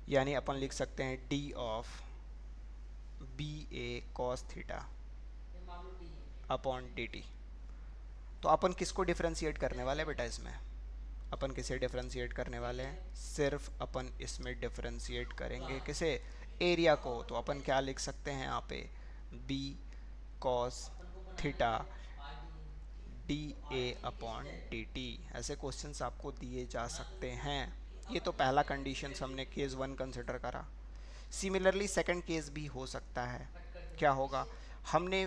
S1: यानी अपन लिख सकते हैं D of B A cos theta upon D T. तो अपन किसको डिफ्रेंशिएट करने वाले हैं बेटा इसमें? अपन किसे डिफ्रेंशिएट करने वाले हैं? सिर्फ अपन इसमें डिफ्रेंशिएट करेंगे किसे? एरिया को। तो अपन क्या लिख सकते हैं यहाँ पे? B cos theta D A upon D T. ऐसे क्वेश्चंस आपको दिए जा सकते हैं। ये तो पहला कंडीशन हमने केस 1 कंसिडर करा। सिमिलरली सेकंड केस भी हो सकता है। क्या होगा? हमने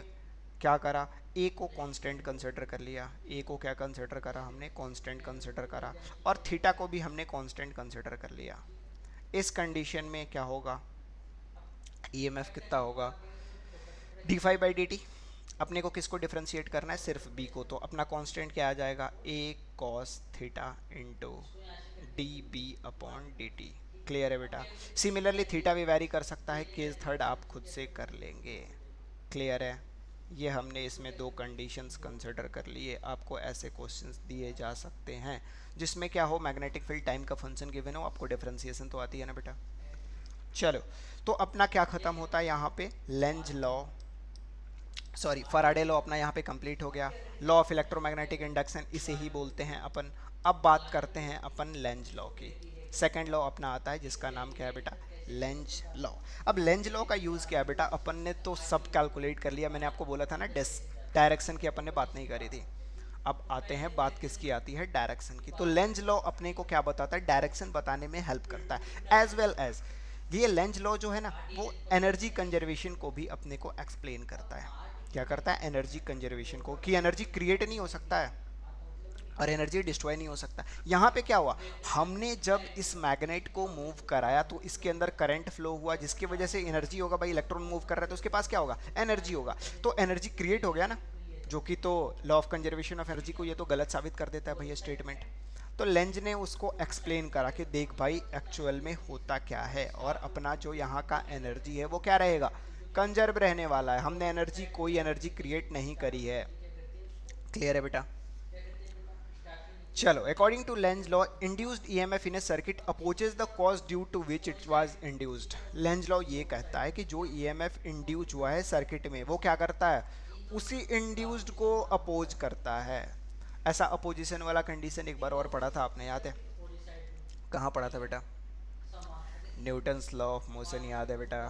S1: क्या करा, ए को कांस्टेंट कंसिडर कर लिया, ए को क्या कंसिडर करा हमने, कांस्टेंट कंसिडर करा, और थीटा को भी हमने कांस्टेंट कंसिडर कर लिया। इस कंडीशन में क्या होगा, ईएमएफ कितना होगा, D five by D T. अपने को किसको डिफ्रेंशिएट करना है, सिर्फ बी को, तो अपना कांस्टेंट क्या आ जाएगा, A cos theta into D B upon D T. Clear है बेटा। सिमिलरली थीटा भी वैरी कर सकता है, केस थर्ड आप खुद से कर लेंगे। क्लियर है। ये हमने इसमें दो कंडीशंस कंसिडर कर लिए। आपको ऐसे क्वेश्चंस दिए जा सकते हैं जिसमें क्या हो, मैग्नेटिक फील्ड टाइम का फंक्शन गिवन हो, आपको डिफरेंशिएशन तो आती है ना बेटा। चलो, तो अपना क्या खत्म होता है यहाँ पे, Lenz law, sorry Faraday law अपना यहाँ पे कंप्लीट हो गया। लॉ ऑफ इलेक्ट्रोमैग्नेटिक इंडक्शन इसे ही बोलते हैं अपन। अब बात करते हैं अपन लेंज लॉ की। सेकंड लॉ अपना आता है जिसका नाम क्या है बेटा, लेंज लॉ। अब लेंज लॉ का यूज़ क्या है बेटा, अपन ने तो सब कैलकुलेट कर लिया, मैंने आपको बोला था ना डायरेक्शन की अपन ने बात नहीं करी थी। अब आते हैं, बात किसकी आती है, डायरेक्शन की। तो लेंज लॉ अपने को क्या बताता है, डायरेक्शन बताने में हेल्प करता है, एज वेल एज ये लेंज लॉ जो है ना वो एनर्जी कंजर्वेशन को भी अपने को एक्सप्लेन करता है। क्या करता है, एनर्जी कंजर्वेशन को, कि एनर्जी क्रिएट नहीं हो सकता है और एनर्जी डिस्ट्रॉय नहीं हो सकता। यहाँ पे क्या हुआ, हमने जब इस मैग्नेट को मूव कराया तो इसके अंदर करंट फ्लो हुआ, जिसकी वजह से एनर्जी होगा, भाई इलेक्ट्रॉन मूव कर रहा है तो उसके पास क्या होगा, एनर्जी होगा, तो एनर्जी क्रिएट हो गया ना, जो कि तो law of conservation of energy को ये तो गलत साबित कर देता है भैया स्टेटमेंट। तो लेंज ने उसको एक्सप्लेन करा कि देख भाई एक्चुअल में होता क्या है, और अपना जो यहाँ का एनर्जी है वो क्या रहेगा, कंजर्व रहने वाला है। हमने एनर्जी, कोई एनर्जी क्रिएट नहीं करी है। क्लियर है बेटा। चलो, according to Lenz law induced EMF in a circuit opposes the cause due to which it was induced. Lenz law ये कहता है कि जो ईएमएफ इंड्यूस हुआ है सर्किट में वो क्या करता है, उसी इंड्यूस्ड को अपोज करता है। ऐसा अपोजिशन वाला कंडीशन एक बार और पढ़ा था आपने, याद है, कहाँ पढ़ा था बेटा, न्यूटन्स लॉ ऑफ मोशन, याद है बेटा।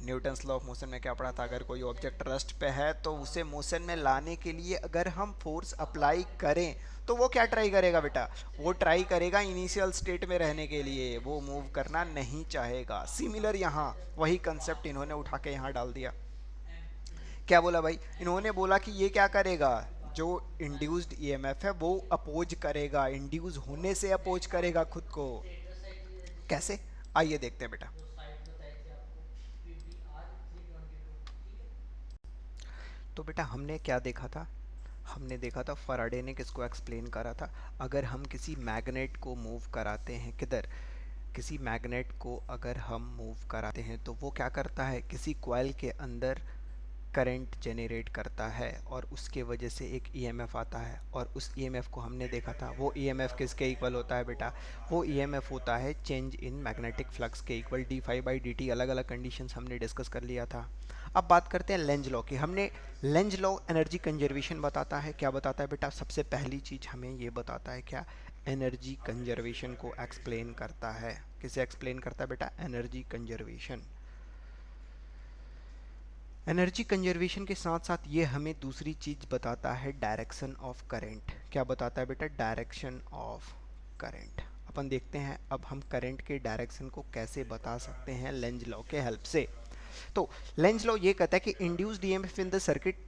S1: न्यूटन्स लॉ ऑफ मोशन में क्या पढ़ा था, अगर कोई ऑब्जेक्ट रेस्ट पे है तो उसे मोशन में लाने के लिए अगर हम फोर्स अप्लाई करें तो वो क्या ट्राई करेगा बेटा, वो ट्राई करेगा इनिशियल स्टेट में रहने के लिए, वो मूव करना नहीं चाहेगा। सिमिलर यहाँ वही कंसेप्ट इन्होंने उठा के यहाँ डाल दिया। क्या बोला भाई, इन्होंने बोला कि ये क्या करेगा, जो इंड्यूस्ड ईएमएफ है वो अपोज करेगा, इंड्यूस होने से अपोज करेगा खुद को। कैसे, आइए देखते हैं बेटा। तो बेटा हमने क्या देखा था, हमने देखा था फैराडे ने किसको एक्सप्लेन करा था, अगर हम किसी मैग्नेट को मूव कराते हैं, किधर, किसी मैग्नेट को अगर हम मूव कराते हैं तो वो क्या करता है, किसी कॉइल के अंदर करंट जेनरेट करता है और उसके वजह से एक ईएमएफ आता है, और उस ईएमएफ को हमने देखा था, वो ईएमएफ किसके इक्वल होता है बेटा, वो ईएमएफ होता है चेंज इन मैग्नेटिक फ्लक्स के equal, D five by D T. अलग अलग कंडीशंस हमने डिस्कस कर लिया था। अब बात करते हैं लेंज लॉ की। हमने लेंज लॉ एनर्जी कंजर्वेशन बताता है, क्या बताता है बेटा, सबसे पहली चीज़ हमें ये बताता है क्या, एनर्जी कंजर्वेशन को एक्सप्लेन करता है। किसे एक्सप्लेन करता है बेटा, एनर्जी कंजर्वेशन। एनर्जी कंजर्वेशन के साथ साथ ये हमें दूसरी चीज़ बताता है, डायरेक्शन ऑफ करंट। क्या बताता है बेटा, डायरेक्शन ऑफ करंट। अपन देखते हैं अब हम करंट के डायरेक्शन को कैसे बता सकते हैं लेंज लॉ के हेल्प से। तो लेंज लॉ ये कहता है कि induced EMF in the circuit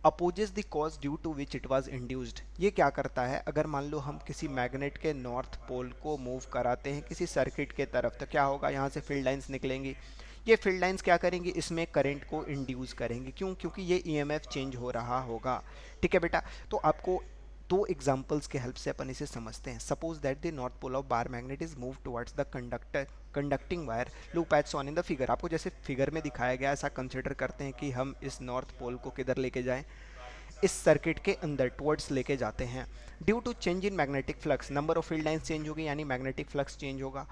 S1: opposes the cause due to which it was induced. ये क्या करता है, अगर मान लो हम किसी मैग्नेट के नॉर्थ पोल को मूव कराते हैं किसी सर्किट के तरफ, तो क्या होगा, यहाँ से फील्ड लाइंस निकलेंगी, ये फील्ड लाइंस क्या करेंगी, इसमें करंट को इंड्यूस करेंगे। क्यों, क्योंकि ये ईएमएफ चेंज हो रहा होगा। ठीक है बेटा, तो आपको दो एग्जांपल्स के हेल्प से अपन इसे समझते हैं। Suppose that the north pole of bar magnet is move towards the conducting wire loop as shown in the figure. आपको जैसे फिगर में दिखाया गया ऐसा कंसिडर करते हैं कि हम इस नॉर्थ पोल को किधर लेके जाएं, इस सर्किट के अंदर टुवर्ड्स लेके जाते हैं। Due to change in magnetic flux, number of field lines change होगी, यानी मैग्नेटिक फ्लक्स चेंज होगा।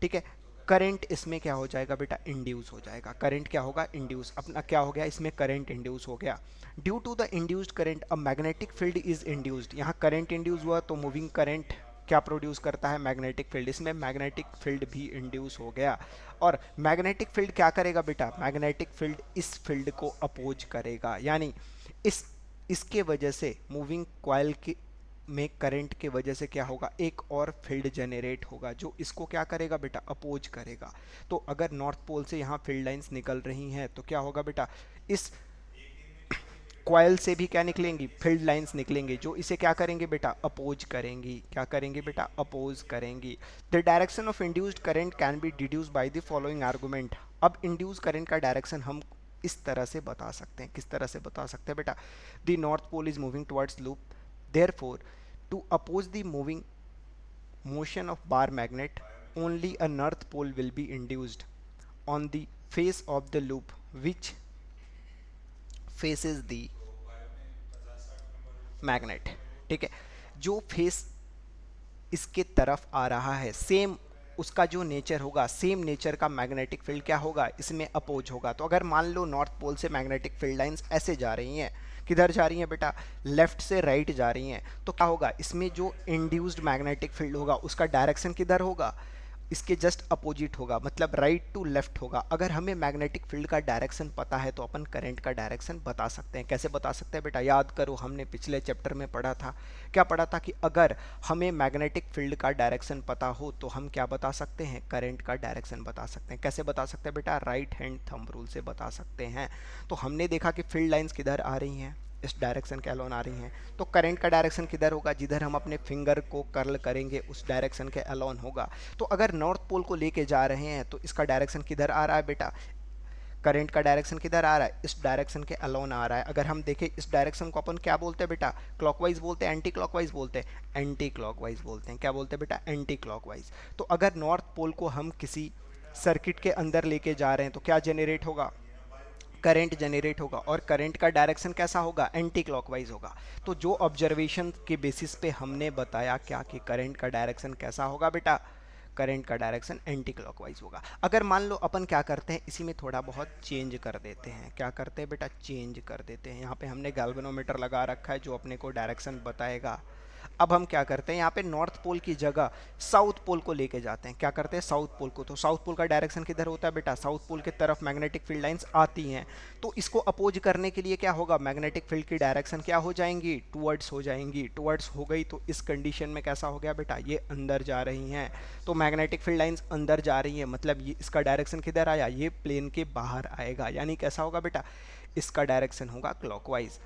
S1: ठीक है, करंट इसमें क्या हो जाएगा बेटा, इंड्यूस हो जाएगा। करंट क्या होगा, इंड्यूस। अपना क्या हो गया, इसमें करंट इंड्यूस हो गया। Due to the induced current a magnetic field is induced. यहाँ करंट इंड्यूस हुआ तो मूविंग करंट क्या प्रोड्यूस करता है, मैग्नेटिक फील्ड। इसमें मैग्नेटिक फील्ड भी इंड्यूस हो गया, और मैग्नेटिक फील्ड क्या करेगा बेटा, मैग्नेटिक फील्ड इस फील्ड को अपोज करेगा, यानी इसके वजह से मूविंग कॉइल की में करंट के वजह से क्या होगा, एक और फील्ड जनरेट होगा जो इसको क्या करेगा बेटा, अपोज करेगा। तो अगर नॉर्थ पोल से यहाँ फील्ड लाइंस निकल रही हैं तो क्या होगा बेटा, इस कॉयल से भी क्या निकलेंगी, फील्ड लाइंस निकलेंगे, जो इसे क्या करेंगे बेटा, अपोज करेंगी। क्या करेंगे बेटा, अपोज करेंगी। The direction of induced current can be deduce by the following argument. अब इंड्यूस करंट का डायरेक्शन हम इस तरह से बता सकते हैं। किस तरह से बता सकते हैं बेटा, the north pole is moving towards loop, therefore to oppose the moving motion of bar magnet, only a north pole will be induced on the face of the loop which faces the magnet। ठीक है, जो face इसके तरफ आ रहा है, same उसका जो nature होगा, सेम नेचर का मैग्नेटिक फील्ड क्या होगा, इसमें अपोज होगा। तो अगर मान लो नॉर्थ पोल से मैग्नेटिक फील्ड लाइंस ऐसे जा रही हैं, किधर जा रही हैं बेटा, लेफ्ट से राइट जा रही हैं, तो क्या होगा, इसमें जो इंड्यूस्ड मैग्नेटिक फील्ड होगा उसका डायरेक्शन किधर होगा, इसके जस्ट अपोजिट होगा, मतलब राइट टू लेफ्ट होगा। अगर हमें मैग्नेटिक फील्ड का डायरेक्शन पता है तो अपन करंट का डायरेक्शन बता सकते हैं। कैसे बता सकते हैं बेटा, याद करो हमने पिछले चैप्टर में पढ़ा था, क्या पढ़ा था कि अगर हमें मैग्नेटिक फील्ड का डायरेक्शन पता हो तो हम क्या बता सकते हैं, करंट का डायरेक्शन बता सकते हैं। कैसे बता सकते हैं बेटा, राइट हैंड थंब रूल से बता सकते हैं। तो हमने देखा कि फील्ड लाइंस किधर आ रही हैं, इस डायरेक्शन के अलोन आ रही हैं, तो करंट का डायरेक्शन किधर होगा, जिधर हम अपने फिंगर को कर्ल करेंगे उस डायरेक्शन के अलोन होगा। तो अगर नॉर्थ पोल को लेके जा रहे हैं तो इसका डायरेक्शन किधर आ रहा है बेटा, करंट का डायरेक्शन किधर आ रहा है, इस डायरेक्शन के अलोन आ रहा है। अगर हम देखें इस डायरेक्शन को अपन क्या बोलते हैं बेटा, क्लॉकवाइज बोलते हैं, एंटी क्लॉकवाइज बोलते हैं, एंटी क्लॉकवाइज बोलते हैं। क्या बोलते हैं बेटा, एंटी क्लॉकवाइज। तो अगर नॉर्थ पोल को हम किसी सर्किट के अंदर लेके जा रहे हैं तो क्या जनरेट होगा, करंट जनरेट होगा, और करंट का डायरेक्शन कैसा होगा, एंटी क्लॉकवाइज होगा। तो जो ऑब्जर्वेशन के बेसिस पे हमने बताया क्या कि करंट का डायरेक्शन कैसा होगा बेटा, करंट का डायरेक्शन एंटी क्लॉकवाइज होगा। अगर मान लो अपन क्या करते हैं, इसी में थोड़ा बहुत चेंज कर देते हैं। क्या करते हैं बेटा, चेंज कर देते हैं। यहाँ पे हमने गैल्वेनोमीटर लगा रखा है जो अपने को डायरेक्शन बताएगा। अब हम क्या करते हैं, यहाँ पे नॉर्थ पोल की जगह साउथ पोल को लेके जाते हैं। क्या करते हैं, साउथ पोल को। तो साउथ पोल का डायरेक्शन किधर होता है बेटा, साउथ पोल की तरफ मैग्नेटिक फील्ड लाइंस आती हैं। तो इसको अपोज करने के लिए क्या होगा, मैग्नेटिक फील्ड की डायरेक्शन क्या हो जाएंगी, टुवर्ड्स हो जाएंगी। टुवर्ड्स हो गई तो इस कंडीशन में कैसा हो गया बेटा, ये अंदर जा रही हैं। तो मैग्नेटिक फील्ड लाइंस अंदर जा रही हैं, मतलब ये इसका डायरेक्शन किधर आया, ये प्लेन के बाहर आएगा। यानी कैसा होगा बेटा, इसका डायरेक्शन होगा क्लॉकवाइज।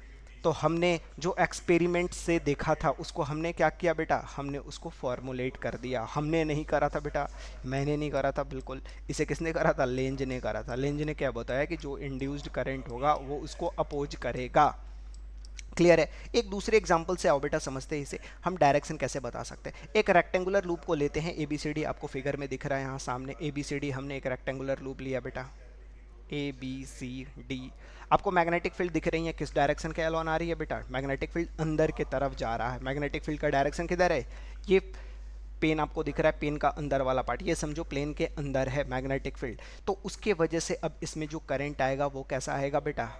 S1: तो हमने जो एक्सपेरिमेंट से देखा था उसको हमने क्या किया बेटा, हमने उसको फॉर्मुलेट कर दिया। हमने नहीं करा था बेटा, मैंने नहीं करा था, बिल्कुल इसे किसने करा था, लेंज ने करा था। लेंज ने क्या बताया कि जो इंड्यूस्ड करंट होगा वो उसको अपोज करेगा। क्लियर है। एक दूसरे एग्जाम्पल से आओ बेटा समझते हैं इसे, हम डायरेक्शन कैसे बता सकते हैं। एक रेक्टेंगुलर लूप को लेते हैं, ABCD आपको फिगर में दिख रहा है यहाँ सामने। ABCD हमने एक रेक्टेंगुलर लूप लिया बेटा, ABCD। आपको मैग्नेटिक फील्ड दिख रही है, किस डायरेक्शन के अलोन आ रही है बेटा, मैग्नेटिक फील्ड अंदर के तरफ जा रहा है। मैग्नेटिक फील्ड का डायरेक्शन किधर है, ये पेन आपको दिख रहा है, पेन का अंदर वाला पार्ट, ये समझो प्लेन के अंदर है मैग्नेटिक फील्ड। तो उसके वजह से अब इसमें जो करंट आएगा वो कैसा आएगा बेटा,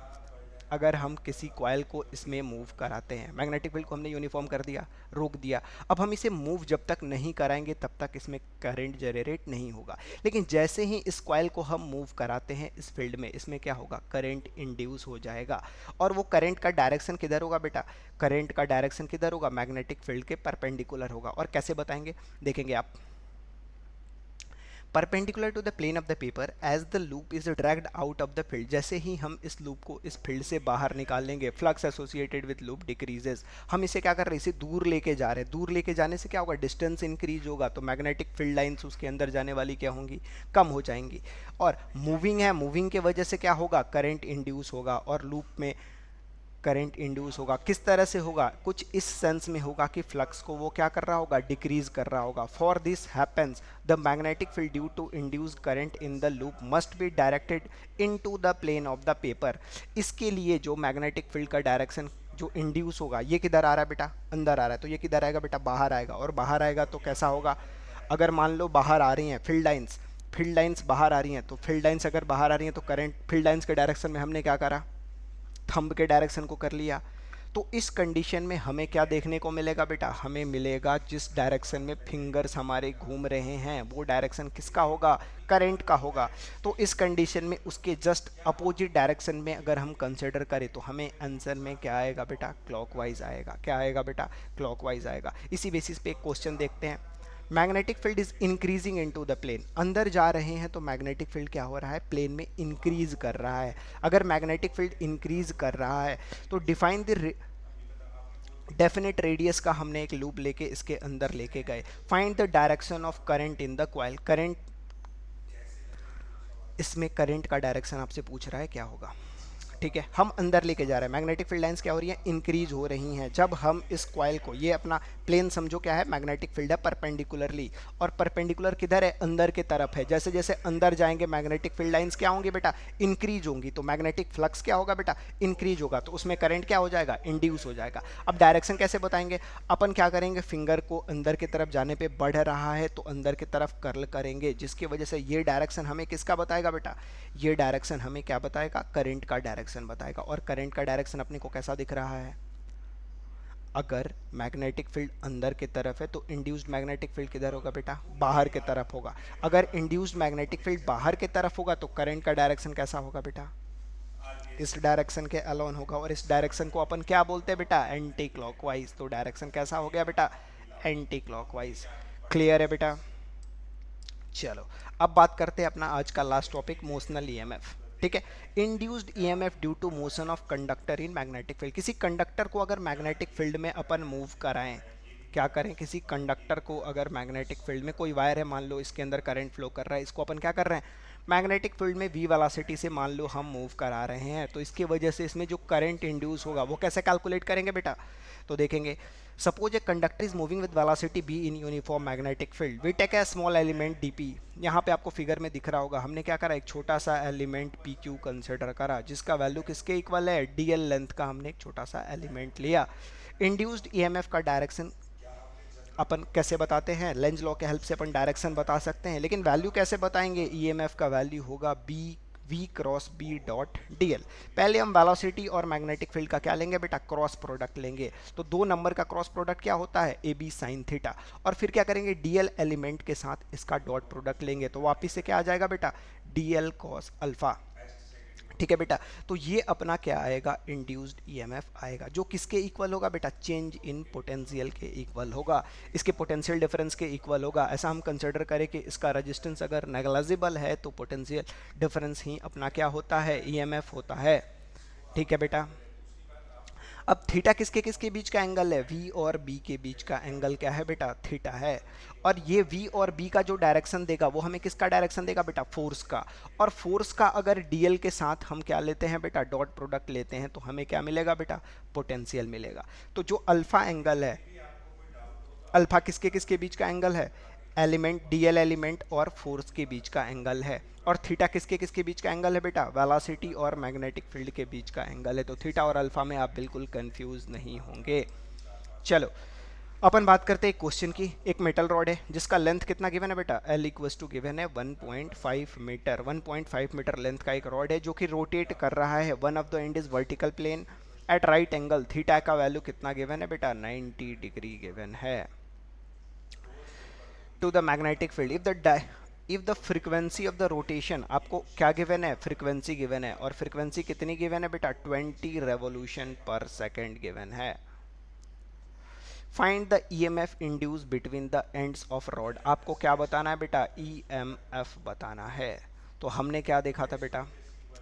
S1: अगर हम किसी कॉइल को इसमें मूव कराते हैं, मैग्नेटिक फील्ड को हमने यूनिफॉर्म कर दिया, रोक दिया। अब हम इसे मूव जब तक नहीं कराएंगे तब तक इसमें करंट जनरेट नहीं होगा। लेकिन जैसे ही इस कॉइल को हम मूव कराते हैं इस फील्ड में, इसमें क्या होगा, करंट इंड्यूस हो जाएगा। और वो करंट का डायरेक्शन किधर होगा बेटा, करंट का डायरेक्शन किधर होगा, मैग्नेटिक फील्ड के परपेंडिकुलर होगा। और कैसे बताएंगे, देखेंगे आप, perpendicular to the plane of the paper as the loop is dragged out of the field. जैसे ही हम इस लूप को इस फील्ड से बाहर निकालेंगे, flux associated with loop decreases. हम इसे क्या कर रहे हैं, इसे दूर लेके जा रहे हैं। दूर लेके जाने से क्या होगा, डिस्टेंस इंक्रीज होगा, तो मैग्नेटिक फील्ड लाइंस उसके अंदर जाने वाली क्या होंगी, कम हो जाएंगी। और मूविंग है, मूविंग के वजह से क्या होगा, करंट इंड्यूस होगा और लूप में करंट इंड्यूस होगा। किस तरह से होगा, कुछ इस सेंस में होगा कि फ्लक्स को वो क्या कर रहा होगा, डिक्रीज कर रहा होगा। For this happens the magnetic field due to induced current in the loop must be directed into the plane of the paper. इसके लिए जो मैग्नेटिक फील्ड का डायरेक्शन जो इंड्यूस होगा, ये किधर आ रहा है बेटा, अंदर आ रहा है, तो ये किधर आएगा बेटा, बाहर आएगा। और बाहर आएगा तो कैसा होगा, अगर मान लो बाहर आ रही हैं फील्ड लाइंस, फील्ड लाइंस बाहर आ रही हैं, तो फील्ड लाइंस अगर बाहर आ रही हैं तो करंट फील्ड लाइंस के डायरेक्शन में हमने क्या करा, थंब के डायरेक्शन को कर लिया। तो इस कंडीशन में हमें क्या देखने को मिलेगा बेटा, हमें मिलेगा जिस डायरेक्शन में फिंगर्स हमारे घूम रहे हैं वो डायरेक्शन किसका होगा, करंट का होगा। तो इस कंडीशन में उसके जस्ट अपोजिट डायरेक्शन में अगर हम कंसिडर करें तो हमें आंसर में क्या आएगा बेटा, क्लॉकवाइज आएगा। क्या आएगा बेटा, क्लॉकवाइज आएगा। इसी बेसिस पे एक क्वेश्चन देखते हैं। Magnetic field is increasing into the plane, अंदर जा रहे हैं तो मैग्नेटिक फील्ड क्या हो रहा है, प्लेन में इंक्रीज कर रहा है। अगर मैग्नेटिक फील्ड इंक्रीज कर रहा है तो डिफाइन द डेफिनेट रेडियस का हमने एक लूप लेके इसके अंदर लेके गए। Find the direction of current in the coil, current, इसमें करंट का डायरेक्शन आपसे पूछ रहा है क्या होगा। ठीक है, हम अंदर लेके जा रहे हैं, मैग्नेटिक फील्ड लाइंस क्या हो रही है, इंक्रीज हो रही हैं। जब हम इस कॉइल को, ये अपना प्लेन समझो क्या है, मैग्नेटिक फील्ड है परपेंडिकुलरली, और परपेंडिकुलर किधर है, अंदर की तरफ है। जैसे जैसे अंदर जाएंगे मैग्नेटिक फील्ड लाइंस क्या होंगी बेटा, इंक्रीज होंगी। तो मैग्नेटिक फ्लक्स क्या होगा बेटा, इंक्रीज होगा, तो उसमें करंट क्या हो जाएगा, इंड्यूस हो जाएगा। अब डायरेक्शन कैसे बताएंगे, अपन क्या करेंगे, फिंगर को अंदर की तरफ जाने पे बढ़ रहा है तो अंदर की तरफ कर्ल करेंगे, जिसकी वजह से ये डायरेक्शन हमें किसका बताएगा बेटा, ये डायरेक्शन हमें क्या बताएगा, करंट का डायरेक्शन बताएगा। और करंट का डायरेक्शन अपने को कैसा दिख रहा है, अगर मैग्नेटिक फील्ड अंदर की तरफ है तो इंड्यूस्ड मैग्नेटिक फील्ड किधर होगा बेटा, बाहर की तरफ होगा। अगर इंड्यूस्ड मैग्नेटिक फील्ड बाहर की तरफ होगा तो करंट का डायरेक्शन कैसा होगा बेटा, इस डायरेक्शन के अलोन होगा। और इस डायरेक्शन को अपन क्या बोलते हैं बेटा, एंटी क्लॉकवाइज। तो डायरेक्शन कैसा हो गया बेटा, एंटी क्लॉकवाइज। क्लियर है बेटा। चलो अब बात करते हैं अपना आज का लास्ट टॉपिक, मोशनल ईएमएफ। ठीक है, induced EMF due to motion of conductor in magnetic field. किसी कंडक्टर को अगर मैग्नेटिक फील्ड में अपन मूव कराएं, क्या करें, किसी कंडक्टर को अगर मैग्नेटिक फील्ड में, कोई वायर है मान लो, इसके अंदर करंट फ्लो कर रहा है, इसको अपन क्या कर रहे हैं, मैग्नेटिक फील्ड में वी वेलोसिटी से मान लो हम मूव करा रहे हैं, तो इसकी वजह से इसमें जो करंट इंड्यूस होगा वो कैसे कैलकुलेट करेंगे बेटा, तो देखेंगे। Suppose a conductor is moving with velocity b in uniform magnetic field, we take a small element dp। यहाँ पे आपको फिगर में दिख रहा होगा, हमने क्या करा, एक छोटा सा एलिमेंट pq कंसिडर करा, जिसका वैल्यू किसके इक्वल है, dl लेंथ का हमने एक छोटा सा एलिमेंट लिया। इंड्यूस्ड ईएमएफ का डायरेक्शन अपन कैसे बताते हैं, लेंज लॉ के हेल्प से अपन डायरेक्शन बता सकते हैं, लेकिन वैल्यू कैसे बताएंगे, ईएमएफ का वैल्यू होगा B V cross B dot D L. पहले हम वेलोसिटी और मैग्नेटिक फील्ड का क्या लेंगे बेटा, क्रॉस प्रोडक्ट लेंगे। तो दो नंबर का क्रॉस प्रोडक्ट क्या होता है, ए बी साइन थीटा। और फिर क्या करेंगे, डी एल एलिमेंट के साथ इसका डॉट प्रोडक्ट लेंगे, तो वापिस से क्या आ जाएगा बेटा, डी एल कॉस अल्फा। ठीक है बेटा, तो ये अपना क्या आएगा, इंड्यूस्ड ईएमएफ आएगा, जो किसके इक्वल होगा बेटा, चेंज इन पोटेंशियल के इक्वल होगा, इसके पोटेंशियल डिफरेंस के इक्वल होगा। ऐसा हम कंसिडर करें कि इसका रेजिस्टेंस अगर नेग्लिजिबल है तो पोटेंशियल डिफरेंस ही अपना क्या होता है, ईएमएफ होता है। ठीक है बेटा। अब थीटा किसके किसके बीच का एंगल है, वी और बी के बीच का एंगल क्या है बेटा, थीटा है। और ये वी और बी का जो डायरेक्शन देगा वो हमें किसका डायरेक्शन देगा बेटा, फोर्स का। और फोर्स का अगर डीएल के साथ हम क्या लेते हैं बेटा, डॉट प्रोडक्ट लेते हैं, तो हमें क्या मिलेगा बेटा, पोटेंशियल मिलेगा। तो जो अल्फा एंगल है, अल्फा किसके किसके बीच का एंगल है, एलिमेंट डीएल एलिमेंट और फोर्स के बीच का एंगल है। और थीटा किसके किसके बीच का एंगल है बेटा, वेलोसिटी और मैग्नेटिक फील्ड के बीच का एंगल है। तो थीटा और अल्फा में आप बिल्कुल कंफ्यूज नहीं होंगे। चलो अपन बात करते हैं एक क्वेश्चन की। एक मेटल रॉड है जिसका लेंथ कितना गिवन है बेटा, एल इक्वस टू गिवन है 1.5 मीटर। 1.5 मीटर लेंथ का एक रॉड है जो कि रोटेट कर रहा है, one of the end is vertical plane at right angle. Theta का वैल्यू कितना गिवन है बेटा, 90 डिग्री गिवन है to the magnetic field. If the frequency of the rotation, आपको क्या गिवन है, फ्रीक्वेंसी गिवन है, और फ्रीक्वेंसी कितनी गिवन है बेटा, 20 रेवोल्यूशन पर सेकेंड गिवन है। Find the EMF induce between the ends of rod. आपको क्या बताना है बेटा, ईएमएफ बताना है। तो हमने क्या देखा था बेटा,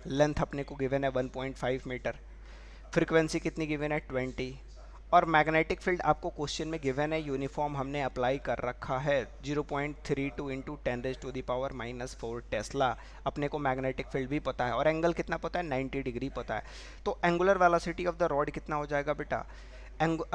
S1: लेंथ अपने को गिवन है 1.5 मीटर, फ्रीक्वेंसी कितनी गिवन है 20, और मैग्नेटिक फील्ड आपको क्वेश्चन में गिवन है, यूनिफॉर्म हमने अप्लाई कर रखा है 0.32 इंटू 10⁻⁻⁴ टेस्ला। अपने को मैग्नेटिक फील्ड भी पता है और एंगल कितना पता है, 90 डिग्री पता है। तो angular velocity of the rod कितना हो जाएगा बेटा,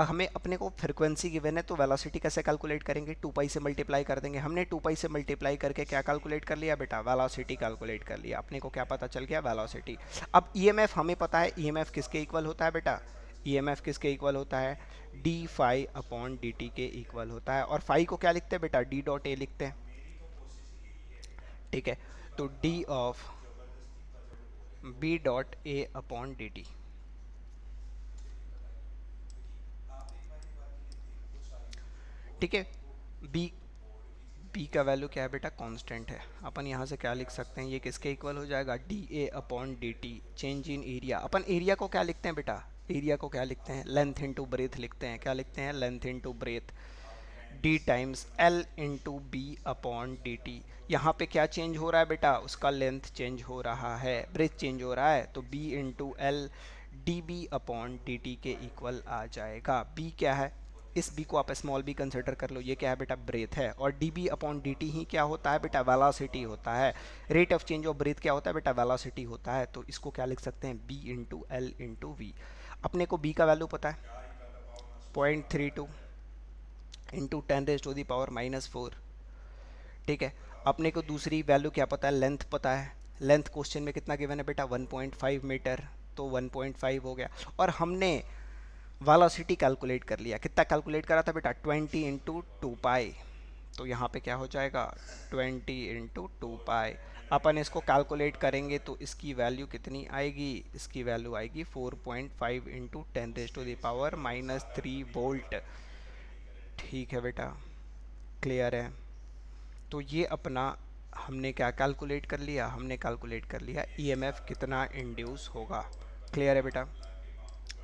S1: हमें अपने को फ्रीक्वेंसी गिवन है तो वेलोसिटी कैसे कैलकुलेट करेंगे, 2 से मल्टीप्लाई कर देंगे। हमने 2 से मल्टीप्लाई करके क्या कैलकुलेट कर लिया बेटा, वेलोसिटी कैलकुलेट कर लिया। अपने को क्या पता चल गया, वेलोसिटी। अब ईएमएफ हमें पता है, ईएमएफ किसके इक्वल होता है बेटा, ईएमएफ किसके इक्वल होता है, D phi upon D T के इक्वल होता है। और फाई को क्या लिखते हैं बेटा, डी डॉट ए लिखते हैं। ठीक है, तो D of B dot A upon D T. ठीक है, बी बी का वैल्यू क्या है बेटा, कांस्टेंट है। अपन यहाँ से क्या लिख सकते हैं, ये किसके इक्वल हो जाएगा, D A upon D T. Change in area, upon area को क्या लिखते हैं बेटा, एरिया को क्या लिखते हैं, लेंथ इनटू ब्रेथ लिखते हैं। क्या लिखते हैं, length into breadth. D times L into B upon D T. यहाँ पे क्या चेंज हो रहा है बेटा, उसका लेंथ चेंज हो रहा है, ब्रेथ चेंज हो रहा है, तो B into L D B upon D T के इक्वल आ जाएगा। बी क्या है, इस बी को आप स्मॉल बी कंसिडर कर लो, ये क्या है बेटा, ब्रेथ है, और D B upon D T ही क्या होता है बेटा, वेलोसिटी होता है। Rate of change of breath क्या होता है बेटा, वेलोसिटी होता है। तो इसको क्या लिख सकते हैं, B into L into V. अपने को बी का वैल्यू पता है 0.32 इंटू 10⁻⁻⁴, ठीक है। अपने को दूसरी वैल्यू क्या पता है, लेंथ पता है। लेंथ क्वेश्चन में कितना गिवन है बेटा, 1.5 मीटर, तो 1.5 हो गया। और हमने वेलोसिटी कैलकुलेट कर लिया, कितना कैलकुलेट करा था बेटा, 20 इंटू 2 पाई। तो यहाँ पे क्या हो जाएगा, 20 इंटू 2 पाई। अपन इसको कैलकुलेट करेंगे तो इसकी वैल्यू कितनी आएगी, इसकी वैल्यू आएगी 4.5 इंटू 10⁻³ वोल्ट। ठीक है बेटा, क्लियर है। तो ये अपना हमने क्या कैलकुलेट कर लिया, हमने कैलकुलेट कर लिया ईएमएफ कितना इंड्यूस होगा। क्लियर है बेटा।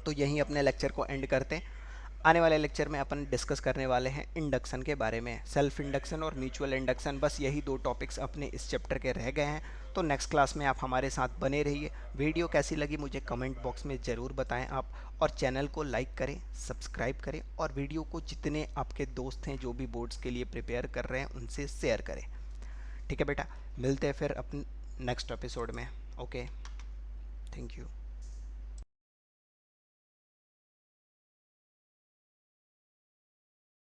S1: तो यहीं अपने लेक्चर को एंड करते हैं। आने वाले लेक्चर में अपन डिस्कस करने वाले हैं इंडक्शन के बारे में, सेल्फ इंडक्शन और म्यूचुअल इंडक्शन। बस यही दो टॉपिक्स अपने इस चैप्टर के रह गए हैं। तो नेक्स्ट क्लास में आप हमारे साथ बने रहिए। वीडियो कैसी लगी मुझे कमेंट बॉक्स में ज़रूर बताएं आप, और चैनल को लाइक करें, सब्सक्राइब करें, और वीडियो को जितने आपके दोस्त हैं जो भी बोर्ड्स के लिए प्रिपेयर कर रहे हैं उनसे शेयर करें। ठीक है बेटा, मिलते हैं फिर अपने नेक्स्ट एपिसोड में। Okay, thank you.